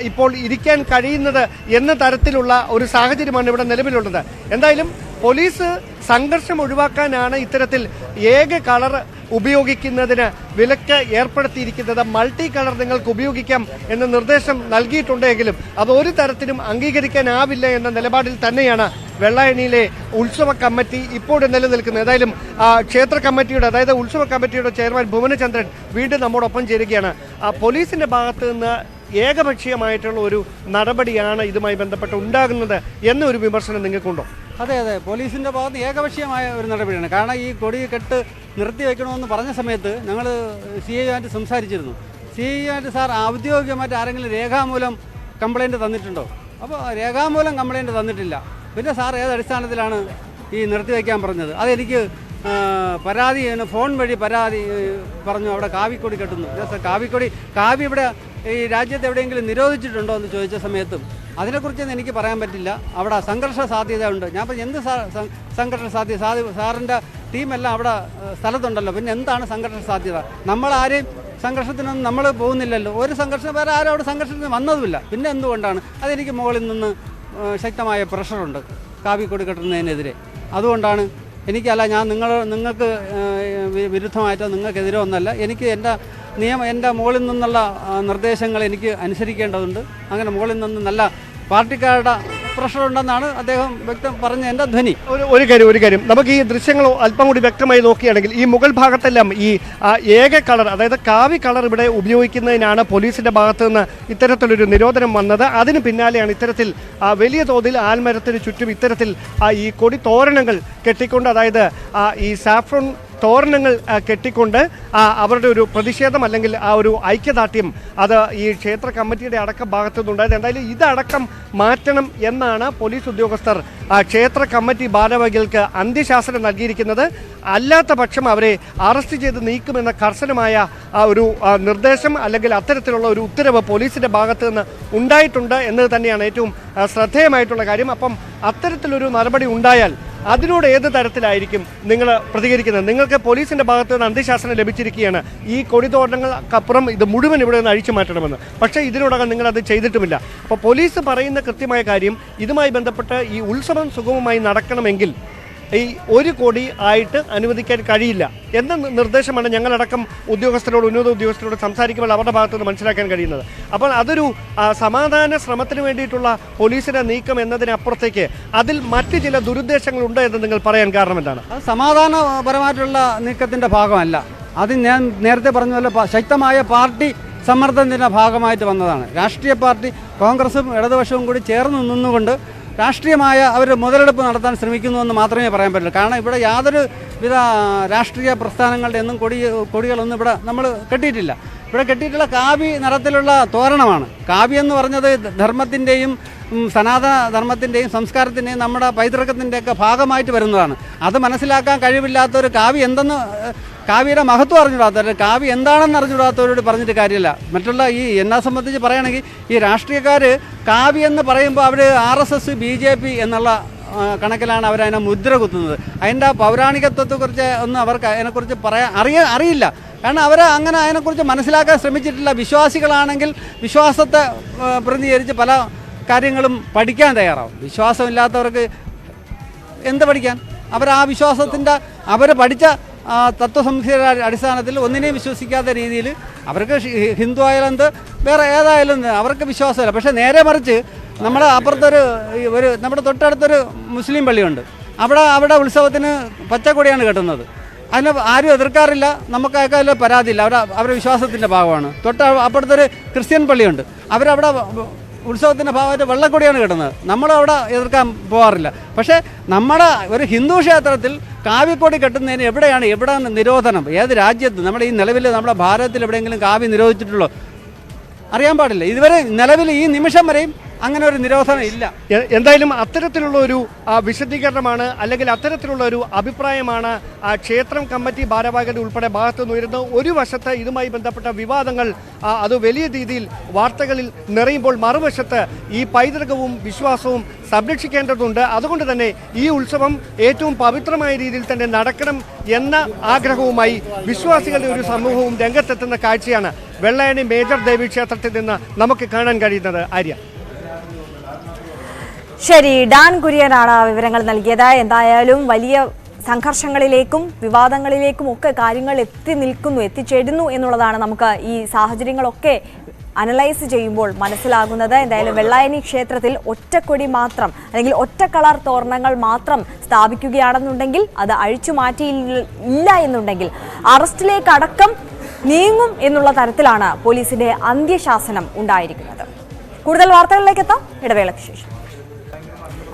ഇപ്പോൾ ഇരിക്കാൻ കഴിയുന്നത് എന്ന തരത്തിലുള്ള ഒരു സാഹചര്യമാണ് ഇവിടെ നിലവിലുള്ളത്. എന്തായാലും പോലീസ് സംഘർഷം ഒഴിവാക്കാനാണ് ഇത്തരത്തിൽ ഏക കളർ ഉപയോഗിക്കുന്നതിന് വിലക്ക് ഏർപ്പെടുത്തിയിരിക്കുന്നത്. മൾട്ടി കളർ നിങ്ങൾക്ക് ഉപയോഗിക്കാം എന്ന നിർദ്ദേശം നൽകിയിട്ടുണ്ടെങ്കിലും അത് ഒരു തരത്തിലും അംഗീകരിക്കാനാവില്ല എന്ന നിലപാടിൽ തന്നെയാണ് വെള്ളായണിയിലെ ഉത്സവ കമ്മിറ്റി ഇപ്പോൾ നിലനിൽക്കുന്നത്. ഏതായാലും ക്ഷേത്ര കമ്മിറ്റിയുടെ, അതായത് ഉത്സവ കമ്മിറ്റിയുടെ ചെയർമാൻ ഭുവനചന്ദ്രൻ വീണ്ടും നമ്മോടൊപ്പം ചേരുകയാണ്. പോലീസിന്റെ ഭാഗത്ത് നിന്ന് ഏകപക്ഷീയമായിട്ടുള്ള ഒരു നടപടിയാണ് ഇതുമായി ബന്ധപ്പെട്ട് ഉണ്ടാകുന്നത് എന്നൊരു വിമർശനം നിങ്ങൾക്കുണ്ടോ? അതെ, പോലീസിൻ്റെ ഭാഗത്ത് ഏകപക്ഷീയമായ ഒരു നടപടിയാണ്. കാരണം ഈ കൊടി കെട്ട് നിർത്തിവെക്കണമെന്ന് പറഞ്ഞ സമയത്ത് ഞങ്ങൾ CI ആയിട്ട് സംസാരിച്ചിരുന്നു. CI ആയിട്ട് സാർ ഔദ്യോഗികമായിട്ട് ആരെങ്കിലും രേഖാമൂലം കംപ്ലയിൻറ്റ് തന്നിട്ടുണ്ടോ? അപ്പോൾ രേഖാമൂലം കംപ്ലയിൻറ്റ് തന്നിട്ടില്ല. പിന്നെ സാർ ഏത് അടിസ്ഥാനത്തിലാണ് ഈ നിർത്തിവെക്കാൻ പറഞ്ഞത്? അതെനിക്ക് പരാതി, ഫോൺ വഴി പരാതി പറഞ്ഞു അവിടെ കാവിക്കൊടി കെട്ടുന്നു. കാവി ഇവിടെ ഈ രാജ്യത്ത് എവിടെയെങ്കിലും നിരോധിച്ചിട്ടുണ്ടോ എന്ന് ചോദിച്ച സമയത്തും അതിനെക്കുറിച്ചൊന്നും എനിക്ക് പറയാൻ പറ്റില്ല. അവിടെ സംഘർഷ സാധ്യത ഉണ്ട്. ഞാൻ പറഞ്ഞു, എന്ത് സംഘർഷ സാധ്യത? സാറിൻ്റെ ടീമെല്ലാം അവിടെ സ്ഥലത്തുണ്ടല്ലോ, പിന്നെ എന്താണ് സംഘർഷ സാധ്യത? നമ്മളാരെയും സംഘർഷത്തിനൊന്നും നമ്മൾ പോകുന്നില്ലല്ലോ. ഒരു സംഘർഷം വേറെ ആരും അവിടെ സംഘർഷത്തിന് വന്നതുമില്ല. പിന്നെ എന്തുകൊണ്ടാണ്? അതെനിക്ക് മുകളിൽ നിന്ന് ശക്തമായ പ്രഷറുണ്ട് കാവിക്കൊടി കെട്ടുന്നതിനെതിരെ. അതുകൊണ്ടാണ് എനിക്കല്ല, ഞാൻ നിങ്ങൾക്ക് വിരുദ്ധമായിട്ടോ നിങ്ങൾക്കെതിരോ ഒന്നല്ല. എനിക്ക് എൻ്റെ മുകളിൽ നിന്നുള്ള നിർദ്ദേശങ്ങൾ എനിക്ക് അനുസരിക്കേണ്ടതുണ്ട്. അങ്ങനെ മുകളിൽ നിന്ന് നല്ല പാർട്ടിക്കാരുടെ പ്രഷറുണ്ടെന്നാണ് അദ്ദേഹം പറഞ്ഞ എൻ്റെ ധ്വനി. ഒരു കാര്യം നമുക്ക് ഈ ദൃശ്യങ്ങൾ അല്പം കൂടി വ്യക്തമായി നോക്കുകയാണെങ്കിൽ ഈ മുകൾ ഭാഗത്തെല്ലാം ഈ ഏക കളർ, അതായത് കാവി കളർ ഇവിടെ ഉപയോഗിക്കുന്നതിനാണ് പോലീസിന്റെ ഭാഗത്തു നിന്ന് ഇത്തരത്തിലൊരു നിരോധനം വന്നത്. അതിന് പിന്നാലെയാണ് ഇത്തരത്തിൽ വലിയ തോതിൽ ആൽമരത്തിന് ചുറ്റും ഇത്തരത്തിൽ ഈ കൊടി തോരണങ്ങൾ കെട്ടിക്കൊണ്ട്, അതായത് ഈ സാഫ്രോൺ തോരണങ്ങൾ കെട്ടിക്കൊണ്ട് അവരുടെ ഒരു പ്രതിഷേധം അല്ലെങ്കിൽ ആ ഒരു ഐക്യദാർഢ്യം അത് ഈ ക്ഷേത്ര കമ്മിറ്റിയുടെ അടക്കം ഭാഗത്തു നിന്നുണ്ടായത്. എന്തായാലും ഇതടക്കം മാറ്റണം എന്നാണ് പോലീസ് ഉദ്യോഗസ്ഥർ ക്ഷേത്ര കമ്മിറ്റി ഭാരവാഹികൾക്ക് അന്ത്യശാസനം നൽകിയിരിക്കുന്നത്. അല്ലാത്ത പക്ഷം അവരെ അറസ്റ്റ് ചെയ്ത് നീക്കുമെന്ന കർശനമായ ഒരു നിർദ്ദേശം അല്ലെങ്കിൽ അത്തരത്തിലുള്ള ഒരു ഉത്തരവ് പോലീസിന്റെ ഭാഗത്തു നിന്ന് ഉണ്ടായിട്ടുണ്ട് എന്നത് തന്നെയാണ് ഏറ്റവും ശ്രദ്ധേയമായിട്ടുള്ള കാര്യം. അപ്പം അത്തരത്തിലൊരു നടപടി ഉണ്ടായാൽ അതിനോട് ഏത് തരത്തിലായിരിക്കും നിങ്ങൾ പ്രതികരിക്കുന്നത്? നിങ്ങൾക്ക് പോലീസിന്റെ ഭാഗത്ത് നിന്ന് അന്ത്യശാസനം ലഭിച്ചിരിക്കുകയാണ്, ഈ കൊടിതോരണങ്ങൾക്കപ്പുറം ഇത് മുഴുവൻ ഇവിടെ നിന്ന് അഴിച്ചു മാറ്റണമെന്ന്. പക്ഷേ ഇതിനോടകം നിങ്ങളത് ചെയ്തിട്ടുമില്ല. അപ്പോൾ പോലീസ് പറയുന്ന കൃത്യമായ കാര്യം, ഇതുമായി ബന്ധപ്പെട്ട് ഈ ഉത്സവം സുഗമമായി നടക്കണമെങ്കിൽ ഈ ഒരു കോടി ആയിട്ട് അനുവദിക്കാൻ കഴിയില്ല എന്ന നിർദ്ദേശമാണ് ഞങ്ങളടക്കം ഉന്നത ഉദ്യോഗസ്ഥരോട് സംസാരിക്കുമ്പോൾ അവരുടെ ഭാഗത്തു നിന്ന് മനസ്സിലാക്കാൻ കഴിയുന്നത്. അപ്പോൾ അതൊരു സമാധാന ശ്രമത്തിന് വേണ്ടിയിട്ടുള്ള പോലീസിന്റെ നീക്കം എന്നതിനപ്പുറത്തേക്ക് അതിൽ മറ്റ് ചില ദുരുദ്ദേശങ്ങളുണ്ട് എന്ന് നിങ്ങൾ പറയാൻ കാരണം എന്താണ്? അത് സമാധാനപരമായിട്ടുള്ള നീക്കത്തിൻ്റെ ഭാഗമല്ല. അത് ഞാൻ നേരത്തെ പറഞ്ഞ പോലെ ശക്തമായ പാർട്ടി സമ്മർദ്ദത്തിൻ്റെ ഭാഗമായിട്ട് വന്നതാണ്. രാഷ്ട്രീയ പാർട്ടി കോൺഗ്രസും ഇടതുപക്ഷവും കൂടി ചേർന്ന് നിന്നുകൊണ്ട് രാഷ്ട്രീയമായ അവർ മുതലെടുപ്പ് നടത്താൻ ശ്രമിക്കുന്നുവെന്ന് മാത്രമേ പറയാൻ പറ്റുള്ളൂ. കാരണം ഇവിടെ യാതൊരു വിധ രാഷ്ട്രീയ പ്രസ്ഥാനങ്ങളുടെ ഒന്നും കൊടികളൊന്നും ഇവിടെ നമ്മൾ കെട്ടിയിട്ടില്ല. ഇവിടെ കെട്ടിയിട്ടുള്ള കാവി നിറത്തിലുള്ള തോരണമാണ്. കാവി എന്ന് പറഞ്ഞത് ധർമ്മത്തിൻ്റെയും സനാതന ധർമ്മത്തിൻ്റെയും സംസ്കാരത്തിൻ്റെയും നമ്മുടെ പൈതൃകത്തിൻ്റെയൊക്കെ ഭാഗമായിട്ട് വരുന്നതാണ്. അത് മനസ്സിലാക്കാൻ കഴിവില്ലാത്തൊരു കാവി എന്തെന്ന്, കാവ്യയുടെ മഹത്വം അറിഞ്ഞുകൂടാത്തവർ, കാവ്യ എന്താണെന്ന് അറിഞ്ഞുകൂടാത്തവരോട് പറഞ്ഞിട്ട് കാര്യമില്ല. മറ്റുള്ള എന്നെ സംബന്ധിച്ച് പറയുകയാണെങ്കിൽ ഈ രാഷ്ട്രീയക്കാർ കാവ്യ എന്ന് പറയുമ്പോൾ അവർ RSS BJP എന്നുള്ള കണക്കിലാണ് അവരതിനെ മുദ്ര കുത്തുന്നത്. അതിൻ്റെ പൗരാണികത്വത്തെക്കുറിച്ച് ഒന്നും അവർക്ക് അതിനെക്കുറിച്ച് അറിയില്ല. കാരണം അവർ അങ്ങനെ അതിനെക്കുറിച്ച് മനസ്സിലാക്കാൻ ശ്രമിച്ചിട്ടില്ല. വിശ്വാസികളാണെങ്കിൽ വിശ്വാസത്തെ പ്രതിനിധീകരിച്ച് പല കാര്യങ്ങളും പഠിക്കാൻ തയ്യാറാവും. വിശ്വാസമില്ലാത്തവർക്ക് എന്ത് പഠിക്കാൻ? അവർ ആ വിശ്വാസത്തിൻ്റെ അവർ പഠിച്ച തത്വസംഹിതയുടെ അടിസ്ഥാനത്തിൽ ഒന്നിനെയും വിശ്വസിക്കാത്ത രീതിയിൽ അവർക്ക് ഹിന്ദു ആയാലും വേറെ ഏതായാലും അവർക്ക് വിശ്വാസമില്ല. പക്ഷേ നേരെ മറിച്ച് നമ്മുടെ അപ്പുറത്തൊരു നമ്മുടെ തൊട്ടടുത്തൊരു മുസ്ലിം പള്ളിയുണ്ട്. അവിടെ ഉത്സവത്തിന് പച്ചക്കൊടിയാണ് കെട്ടുന്നത്. അതിനെ ആരും എതിർക്കാറില്ല, നമുക്കൊക്കെ അതിൽ പരാതിയില്ല. അവരുടെ വിശ്വാസത്തിൻ്റെ ഭാഗമാണ്. അപ്പുറത്തൊരു ക്രിസ്ത്യൻ പള്ളിയുണ്ട്. അവരവിടെ ഉത്സവത്തിൻ്റെ ഭാഗമായിട്ട് വെള്ളക്കൊടിയാണ് കിട്ടുന്നത്. നമ്മളവിടെ എതിർക്കാൻ പോകാറില്ല. പക്ഷേ നമ്മുടെ ഒരു ഹിന്ദു ക്ഷേത്രത്തിൽ കാവിക്കൊടി കെട്ടുന്നതിന് എവിടെയാണ് നിരോധനം? ഏത് രാജ്യത്ത്? നമ്മുടെ ഈ നിലവിൽ നമ്മുടെ ഭാരതത്തിൽ എവിടെയെങ്കിലും കാവി നിരോധിച്ചിട്ടുള്ളോ? അറിയാൻ പാടില്ല. ഇതുവരെ നിലവിൽ ഈ നിമിഷം വരെയും അങ്ങനെ ഒരു നിരോധനം ഇല്ല. എന്തായാലും അത്തരത്തിലുള്ള ഒരു വിശദീകരണമാണ്, അല്ലെങ്കിൽ അത്തരത്തിലുള്ള ഒരു അഭിപ്രായമാണ് ക്ഷേത്രം കമ്മിറ്റി ഭാരവാഹികളുടെ ഉൾപ്പെടെ ഭാഗത്തു നിന്നുയരുന്നത്. ഒരു വശത്ത് ഇതുമായി ബന്ധപ്പെട്ട വിവാദങ്ങൾ അത് വലിയ രീതിയിൽ വാർത്തകളിൽ നിറയുമ്പോൾ, മറുവശത്ത് ഈ പൈതൃകവും വിശ്വാസവും സംരക്ഷിക്കേണ്ടതുണ്ട്. അതുകൊണ്ട് തന്നെ ഈ ഉത്സവം ഏറ്റവും പവിത്രമായ രീതിയിൽ തന്നെ നടക്കണം എന്ന ആഗ്രഹവുമായി വിശ്വാസികളുടെ ഒരു സമൂഹവും രംഗത്തെത്തുന്ന കാഴ്ചയാണ് വെള്ളായണി മേജർ ദേവി ക്ഷേത്രത്തിൽ നിന്ന് നമുക്ക് കാണാൻ കഴിയുന്നത്. ആര്യ. ശരി, ഡാൻ കുര്യനാണ് വിവരങ്ങൾ നൽകിയത്. എന്തായാലും വലിയ സംഘർഷങ്ങളിലേക്കും വിവാദങ്ങളിലേക്കും ഒക്കെ കാര്യങ്ങൾ എത്തിച്ചേരുന്നു എന്നുള്ളതാണ് നമുക്ക് ഈ സാഹചര്യങ്ങളൊക്കെ അനലൈസ് ചെയ്യുമ്പോൾ മനസ്സിലാകുന്നത്. എന്തായാലും വെള്ളായണി ക്ഷേത്രത്തിൽ ഒറ്റക്കൊടി മാത്രം അല്ലെങ്കിൽ ഒറ്റ കളർ തോരണങ്ങൾ മാത്രം സ്ഥാപിക്കുകയാണെന്നുണ്ടെങ്കിൽ, അത് അഴിച്ചു മാറ്റിയില്ല എന്നുണ്ടെങ്കിൽ അറസ്റ്റിലേക്ക് അടക്കം നീങ്ങും എന്നുള്ള തരത്തിലാണ് പോലീസിന്റെ അന്ത്യശാസനം ഉണ്ടായിരിക്കുന്നത്. കൂടുതൽ വാർത്തകളിലേക്ക് എത്താം, ഇടവേളയ്ക്ക് ശേഷം.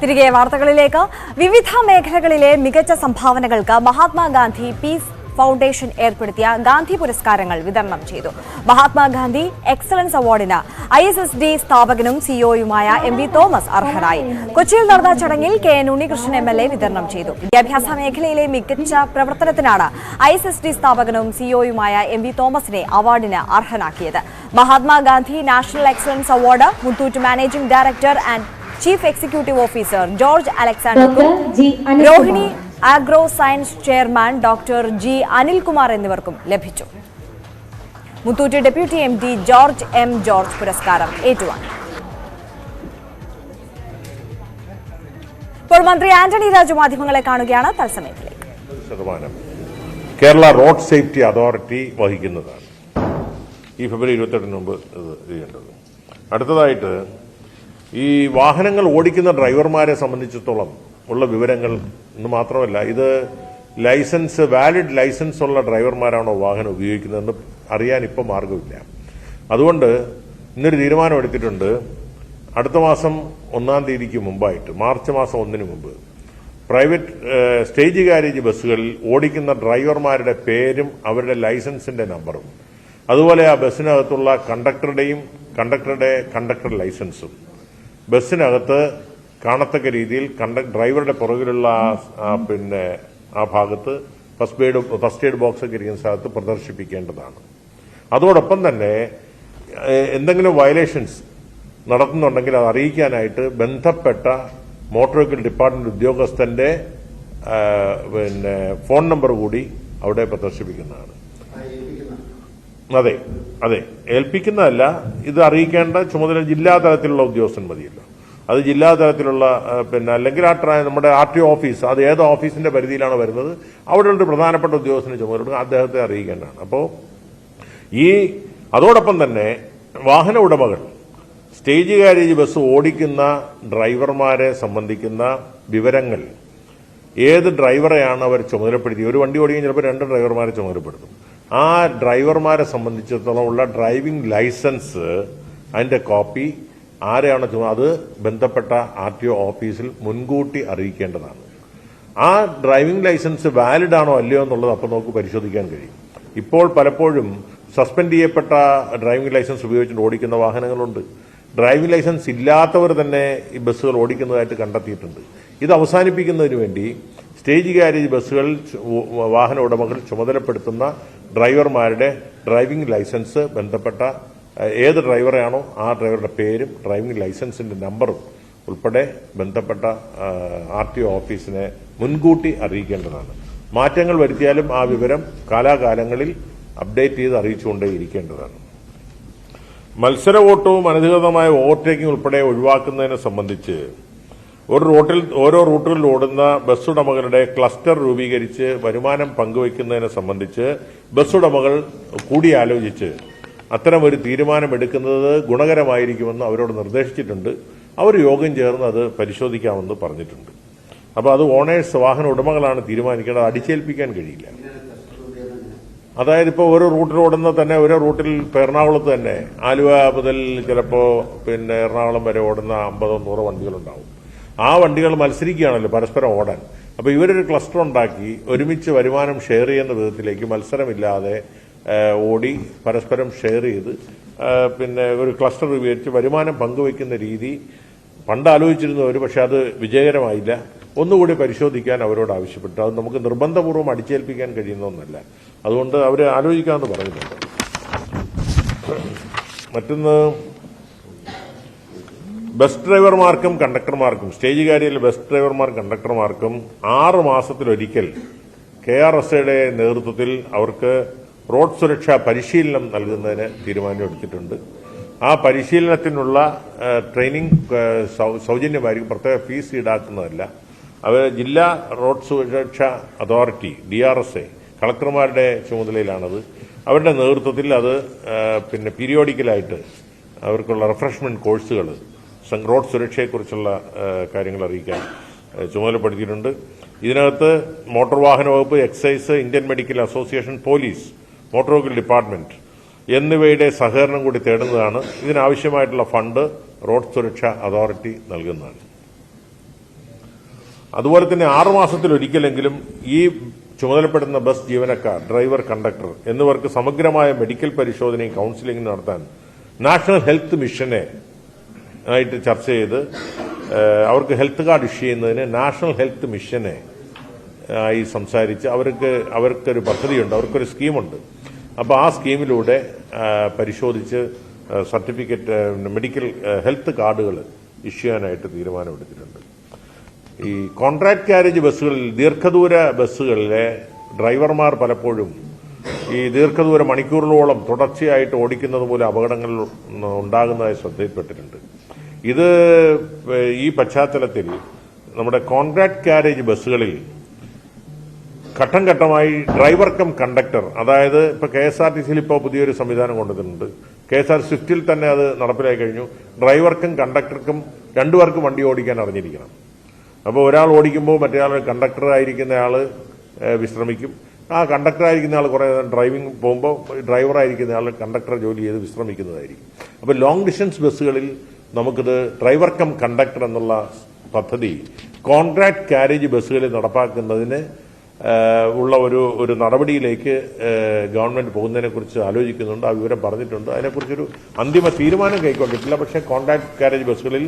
തിരികെ വാർത്തകളിലേക്ക്. വിവിധ മേഖലകളിലെ മികച്ച സംഭാവനകൾക്ക് മഹാത്മാഗാന്ധി പീസ് ഫൗണ്ടേഷൻ ഏർപ്പെടുത്തിയ ഗാന്ധി പുരസ്കാരങ്ങൾ വിതരണം ചെയ്തു. മഹാത്മാഗാന്ധി എക്സലൻസ് അവാർഡിന് ISSD സ്ഥാപകനും സിഇഒയുമായ MV തോമസ് അർഹരായി. കൊച്ചിയിൽ നടന്ന ചടങ്ങിൽ KN ഉണ്ണികൃഷ്ണൻ MLA വിതരണം ചെയ്തു. വിദ്യാഭ്യാസ മേഖലയിലെ മികച്ച പ്രവർത്തനത്തിനാണ് ISSD സ്ഥാപകനും സിഇഒയുമായ MV തോമസിനെ അവാർഡിന് അർഹനാക്കിയത്. Mahatma Gandhi national excellence award Muthoot managing director and chief executive officer George അലക്സാണ്ടർക്കും Rohini agro science chairman doctor G Anilkumar എന്നിവർക്കും ലഭിച്ചു. Muthoot deputy MD George M George പുരസ്കാരം ഏറ്റുവാങ്ങി. ഇപ്പോൾ മന്ത്രി ആന്റണി രാജു മാധ്യമങ്ങളെ കാണുകയാണ്. തത്സമയത്തിലേക്ക്. കേരള റോഡ് സേഫ്റ്റി അതോറിറ്റി വഹിക്കുന്നതാണ് ഈ ഫെബ്രുവരി 28 മുമ്പ് ചെയ്യേണ്ടത്. അടുത്തതായിട്ട് ഈ വാഹനങ്ങൾ ഓടിക്കുന്ന ഡ്രൈവർമാരെ സംബന്ധിച്ചിടത്തോളം ഉള്ള വിവരങ്ങൾ എന്ന് മാത്രമല്ല, ഇത് വാലിഡ് ലൈസൻസ് ഉള്ള ഡ്രൈവർമാരാണോ വാഹനം ഉപയോഗിക്കുന്നതെന്ന് അറിയാൻ ഇപ്പം മാർഗമില്ല. അതുകൊണ്ട് ഇന്നൊരു തീരുമാനം എടുത്തിട്ടുണ്ട്. അടുത്ത മാസം 1-ാം തീയതിക്ക് മുമ്പായിട്ട്, മാർച്ച് മാസം 1-ന് മുമ്പ്, പ്രൈവറ്റ് സ്റ്റേജ് കാരേജ് ബസ്സുകളിൽ ഓടിക്കുന്ന ഡ്രൈവർമാരുടെ പേരും അവരുടെ ലൈസൻസിന്റെ നമ്പറും, അതുപോലെ ആ ബസ്സിനകത്തുള്ള കണ്ടക്ടർ ലൈസൻസും ബസ്സിനകത്ത് കാണത്തക്ക രീതിയിൽ ഡ്രൈവറുടെ പുറകിലുള്ള ആ ഭാഗത്ത് ഫസ്റ്റ് എയ്ഡ് ബോക്സ് ഒക്കെ ഇരിക്കുന്ന സ്ഥലത്ത് പ്രദർശിപ്പിക്കേണ്ടതാണ്. അതോടൊപ്പം തന്നെ എന്തെങ്കിലും വയലേഷൻസ് നടത്തുന്നുണ്ടെങ്കിൽ അത് അറിയിക്കാനായിട്ട് ബന്ധപ്പെട്ട മോട്ടോർ വെഹിക്കിൾ ഡിപ്പാർട്ട്മെന്റ് ഉദ്യോഗസ്ഥന്റെ ഫോൺ നമ്പർ കൂടി അവിടെ പ്രദർശിപ്പിക്കുന്നതാണ്. അതെ, ഏൽപ്പിക്കുന്നതല്ല, ഇത് അറിയിക്കേണ്ട ചുമതല ജില്ലാ തലത്തിലുള്ള ഉദ്യോഗസ്ഥൻ മതിയല്ലോ. അത് ജില്ലാ തലത്തിലുള്ള അല്ലെങ്കിൽ നമ്മുടെ RTO ഓഫീസ്, അത് ഏത് ഓഫീസിന്റെ പരിധിയിലാണ് വരുന്നത്, അവിടെയുള്ള പ്രധാനപ്പെട്ട ഉദ്യോഗസ്ഥന് ചുമതല അദ്ദേഹത്തെ അറിയിക്കേണ്ടതാണ്. അപ്പോൾ അതോടൊപ്പം തന്നെ വാഹന ഉടമകൾ സ്റ്റേജ് കാരേജ് ബസ് ഓടിക്കുന്ന ഡ്രൈവർമാരെ സംബന്ധിക്കുന്ന വിവരങ്ങൾ, ഏത് ഡ്രൈവറെയാണ് അവർ ചുമതലപ്പെടുത്തി, ഒരു വണ്ടി ഓടിക്കാൻ ചിലപ്പോൾ 2 ഡ്രൈവർമാരെ ചുമതലപ്പെടുത്തും. ആ ഡ്രൈവർമാരെ സംബന്ധിച്ചിടത്തോളം ഉള്ള ഡ്രൈവിംഗ് ലൈസൻസ് അതിൻ്റെ കോപ്പി ആരെയാണ് അത് ബന്ധപ്പെട്ട RTO ഓഫീസിൽ മുൻകൂട്ടി അറിയിക്കേണ്ടതാണ്. ആ ഡ്രൈവിംഗ് ലൈസൻസ് വാലിഡ് ആണോ അല്ലയോ എന്നുള്ളത് അപ്പോൾ നമുക്ക് പരിശോധിക്കാൻ കഴിയും. ഇപ്പോൾ പലപ്പോഴും സസ്പെൻഡ് ചെയ്യപ്പെട്ട ഡ്രൈവിംഗ് ലൈസൻസ് ഉപയോഗിച്ചുകൊണ്ട് ഓടിക്കുന്ന വാഹനങ്ങളുണ്ട്. ഡ്രൈവിംഗ് ലൈസൻസ് ഇല്ലാത്തവർ തന്നെ ഈ ബസ്സുകൾ ഓടിക്കുന്നതായിട്ട് കണ്ടെത്തിയിട്ടുണ്ട്. ഇത് അവസാനിപ്പിക്കുന്നതിന് വേണ്ടി സ്റ്റേജ് ഗാരേജ് ബസ്സുകൾ വാഹന ഉടമകൾ ചുമതലപ്പെടുത്തുന്ന ഡ്രൈവർമാരുടെ ഡ്രൈവിംഗ് ലൈസൻസ് ബന്ധപ്പെട്ട ഏത് ഡ്രൈവറാണോ ആ ഡ്രൈവറുടെ പേരും ഡ്രൈവിംഗ് ലൈസൻസിന്റെ നമ്പറും ഉൾപ്പെടെ ബന്ധപ്പെട്ട RTO ഓഫീസിനെ മുൻകൂട്ടി അറിയിക്കേണ്ടതാണ്. മാറ്റങ്ങൾ വരുത്തിയാലും ആ വിവരം കാലാകാലങ്ങളിൽ അപ്ഡേറ്റ് ചെയ്ത് അറിയിച്ചുകൊണ്ടേയിരിക്കേണ്ടതാണ്. മത്സര വോട്ടവും അനധികൃതമായ ഓവർടേക്കിംഗ് ഉൾപ്പെടെ ഒഴിവാക്കുന്നതിനെ സംബന്ധിച്ച് ഓരോ റൂട്ടുകളിൽ ഓടുന്ന ബസ് ഉടമകളുടെ ക്ലസ്റ്റർ രൂപീകരിച്ച് വരുമാനം പങ്കുവയ്ക്കുന്നതിനെ സംബന്ധിച്ച് ബസ് ഉടമകൾ കൂടിയാലോചിച്ച് അത്തരം ഒരു തീരുമാനമെടുക്കുന്നത് ഗുണകരമായിരിക്കുമെന്ന് അവരോട് നിർദ്ദേശിച്ചിട്ടുണ്ട്. അവർ യോഗം ചേർന്ന് അത് പരിശോധിക്കാമെന്ന് പറഞ്ഞിട്ടുണ്ട്. അപ്പോൾ അത് ഓണേഴ്സ് വാഹന ഉടമകളാണ് തീരുമാനിക്കേണ്ടത്, അടിച്ചേൽപ്പിക്കാൻ കഴിയില്ല. അതായത് ഇപ്പോൾ ഓരോ റൂട്ടിൽ ഓടുന്ന തന്നെ ഓരോ റൂട്ടിൽ ഇപ്പോൾ എറണാകുളത്ത് തന്നെ ആലുവ മുതൽ ചിലപ്പോൾ എറണാകുളം വരെ ഓടുന്ന 50-100 വണ്ടികളുണ്ടാവും. ആ വണ്ടികൾ മത്സരിക്കുകയാണല്ലോ പരസ്പരം ഓടാൻ. അപ്പോൾ ഇവരൊരു ക്ലസ്റ്റർ ഉണ്ടാക്കി ഒരുമിച്ച് വരുമാനം ഷെയർ ചെയ്യുന്ന വിധത്തിലേക്ക് മത്സരമില്ലാതെ ഓടി പരസ്പരം ഷെയർ ചെയ്ത് ഒരു ക്ലസ്റ്റർ രൂപീകരിച്ച് വരുമാനം പങ്കുവയ്ക്കുന്ന രീതി പണ്ട് ആലോചിച്ചിരുന്നവർ, പക്ഷെ അത് വിജയകരമായില്ല. ഒന്നുകൂടി പരിശോധിക്കാൻ അവരോട് ആവശ്യപ്പെട്ടു. അത് നമുക്ക് നിർബന്ധപൂർവ്വം അടിച്ചേൽപ്പിക്കാൻ കഴിയുന്ന ഒന്നല്ല. അതുകൊണ്ട് അവർ ആലോചിക്കാമെന്ന് പറഞ്ഞിട്ടുണ്ട്. മറ്റൊന്ന്, ബസ് ഡ്രൈവർമാർക്കും കണ്ടക്ടർമാർക്കും സ്റ്റേജ് കാരിയിലെ ബസ് ഡ്രൈവർമാർ കണ്ടക്ടർമാർക്കും 6 മാസത്തിലൊരിക്കൽ KRSയുടെ നേതൃത്വത്തിൽ അവർക്ക് റോഡ് സുരക്ഷാ പരിശീലനം നൽകുന്നതിന് തീരുമാനമെടുത്തിട്ടുണ്ട്. ആ പരിശീലനത്തിനുള്ള ട്രെയിനിങ് സൗജന്യമായിരിക്കും, പ്രത്യേക ഫീസ് ഈടാക്കുന്നതല്ല. അവർ ജില്ലാ റോഡ് സുരക്ഷാ അതോറിറ്റി DRSA കളക്ടർമാരുടെ ചുമതലയിലാണത്. അവരുടെ നേതൃത്വത്തിൽ അത് പീരിയോഡിക്കലായിട്ട് അവർക്കുള്ള റിഫ്രഷ്മെന്റ് കോഴ്സുകൾ റോഡ് സുരക്ഷയെക്കുറിച്ചുള്ള കാര്യങ്ങൾ അറിയിക്കാൻ ചുമതലപ്പെടുത്തിയിട്ടുണ്ട്. ഇതിനകത്ത് മോട്ടോർ വാഹന വകുപ്പ്, excise, Indian medical association, police, motor vehicle department എന്നിവയുടെ സഹകരണം കൂടി തേടുന്നതാണ്. ഇതിനാവശ്യമായിട്ടുള്ള ഫണ്ട് റോഡ് സുരക്ഷാ അതോറിറ്റി നൽകുന്നതാണ്. അതുപോലെ തന്നെ 6 മാസത്തിലൊരിക്കലെങ്കിലും ഈ ചുമതലപ്പെടുന്ന ബസ് ജീവനക്കാർ, ഡ്രൈവർ, കണ്ടക്ടർ എന്നിവർക്ക് സമഗ്രമായ മെഡിക്കൽ പരിശോധനയും കൌൺസിലിംഗും നടത്താൻ നാഷണൽ ഹെൽത്ത് മിഷനെ ആയിട്ട് ചർച്ച ചെയ്ത് അവർക്ക് ഹെൽത്ത് കാർഡ് ഇഷ്യൂ ചെയ്യുന്നതിന് നാഷണൽ ഹെൽത്ത് മിഷനെ ആയി സംസാരിച്ച് അവർക്കൊരു പദ്ധതിയുണ്ട്, അവർക്കൊരു സ്കീമുണ്ട്. അപ്പോൾ ആ സ്കീമിലൂടെ പരിശോധിച്ച് സർട്ടിഫിക്കറ്റ്, മെഡിക്കൽ ഹെൽത്ത് കാർഡുകൾ ഇഷ്യൂ ചെയ്യാനായിട്ട് തീരുമാനമെടുത്തിട്ടുണ്ട്. ഈ കോൺട്രാക്ട് കാരേജ് ബസ്സുകളിൽ, ദീർഘദൂര ബസ്സുകളിലെ ഡ്രൈവർമാർ പലപ്പോഴും ഈ ദീർഘദൂര മണിക്കൂറുകളോളം തുടർച്ചയായിട്ട് ഓടിക്കുന്നത് മൂലം അപകടങ്ങൾ ഉണ്ടാകുന്നതായി ശ്രദ്ധയിൽപ്പെട്ടിട്ടുണ്ട്. ഇത് ഈ പശ്ചാത്തലത്തിൽ നമ്മുടെ കോൺട്രാക്ട് കാരേജ് ബസ്സുകളിൽ ഘട്ടം ഘട്ടമായി ഡ്രൈവർ കം കണ്ടക്ടർ, അതായത് ഇപ്പോൾ KSRTCയിൽ ഇപ്പോൾ പുതിയൊരു സംവിധാനം കൊണ്ടുവന്നിട്ടുണ്ട്. KSR സ്വിഫ്റ്റിൽ തന്നെ അത് നടപ്പിലായി കഴിഞ്ഞു. ഡ്രൈവർക്കും കണ്ടക്ടർക്കും രണ്ടുപേർക്കും വണ്ടി ഓടിക്കാൻ അറിഞ്ഞിരിക്കണം. അപ്പോൾ ഒരാൾ ഓടിക്കുമ്പോൾ മറ്റേ കണ്ടക്ടർ ആയിരിക്കുന്ന ആൾ വിശ്രമിക്കും. ആ കണ്ടക്ടർ ആയിരിക്കുന്ന ആൾ കുറേ ഡ്രൈവിംഗ് പോകുമ്പോൾ ഡ്രൈവറായിരിക്കുന്ന ആൾ കണ്ടക്ടർ ജോലി ചെയ്ത് വിശ്രമിക്കുന്നതായിരിക്കും. അപ്പോൾ ലോങ് ഡിസ്റ്റൻസ് ബസ്സുകളിൽ നമുക്കിത് ഡ്രൈവർ കം കണ്ടക്ടർ എന്നുള്ള പദ്ധതി കോൺട്രാക്ട് കാരേജ് ബസ്സുകളിൽ നടപ്പാക്കുന്നതിന് ഉള്ള ഒരു നടപടിയിലേക്ക് ഗവൺമെന്റ് പോകുന്നതിനെക്കുറിച്ച് ആലോചിക്കുന്നുണ്ട്. ആ വിവരം പറഞ്ഞിട്ടുണ്ട്. അതിനെക്കുറിച്ചൊരു അന്തിമ തീരുമാനം കൈക്കൊണ്ടിട്ടില്ല. പക്ഷേ കോൺട്രാക്ട് കാരേജ് ബസ്സുകളിൽ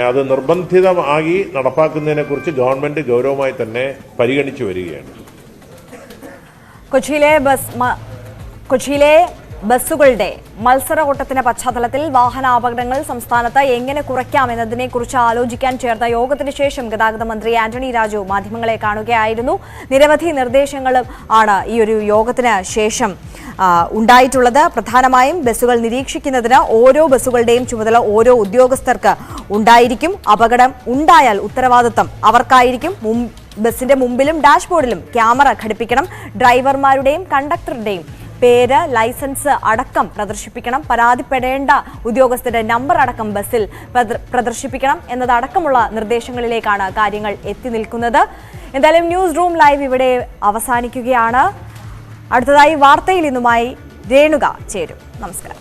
അത് നിർബന്ധിതമാക്കി നടപ്പാക്കുന്നതിനെക്കുറിച്ച് ഗവൺമെന്റ് ഗൗരവമായി തന്നെ പരിഗണിച്ചു വരികയാണ്. കൊച്ചിയിലെ ബസ്സുകളുടെ മത്സര ഓട്ടത്തിന്റെ പശ്ചാത്തലത്തിൽ വാഹനാപകടങ്ങൾ സംസ്ഥാനത്ത് എങ്ങനെ കുറയ്ക്കാമെന്നതിനെ കുറിച്ച് ആലോചിക്കാൻ ചേർന്ന യോഗത്തിന് ശേഷം ഗതാഗത മന്ത്രി ആന്റണി രാജു മാധ്യമങ്ങളെ കാണുകയായിരുന്നു. നിരവധി നിർദ്ദേശങ്ങളും ആണ് ഈ ഒരു യോഗത്തിന് ശേഷം ഉണ്ടായിട്ടുള്ളത്. പ്രധാനമായും ബസ്സുകൾ നിരീക്ഷിക്കുന്നതിന് ഓരോ ബസ്സുകളുടെയും ചുമതല ഓരോ ഉദ്യോഗസ്ഥർക്ക് ഉണ്ടായിരിക്കും. അപകടം ഉണ്ടായാൽ ഉത്തരവാദിത്തം അവർക്കായിരിക്കും. ബസിന്റെ മുമ്പിലും ഡാഷ്ബോർഡിലും ക്യാമറ ഘടിപ്പിക്കണം. ഡ്രൈവർമാരുടെയും കണ്ടക്ടറുടെയും പേര്, ലൈസൻസ് അടക്കം പ്രദർശിപ്പിക്കണം. പരാതിപ്പെടേണ്ട ഉദ്യോഗസ്ഥരുടെ നമ്പർ അടക്കം ബസ്സിൽ പ്രദർശിപ്പിക്കണം എന്നതടക്കമുള്ള നിർദ്ദേശങ്ങളിലേക്കാണ് കാര്യങ്ങൾ എത്തി നിൽക്കുന്നത്. എന്തായാലും ന്യൂസ് റൂം ലൈവ് ഇവിടെ അവസാനിക്കുകയാണ്. അടുത്തതായി വാർത്തയിൽ ഇന്നുമായി രേണുക ചേരും. നമസ്കാരം.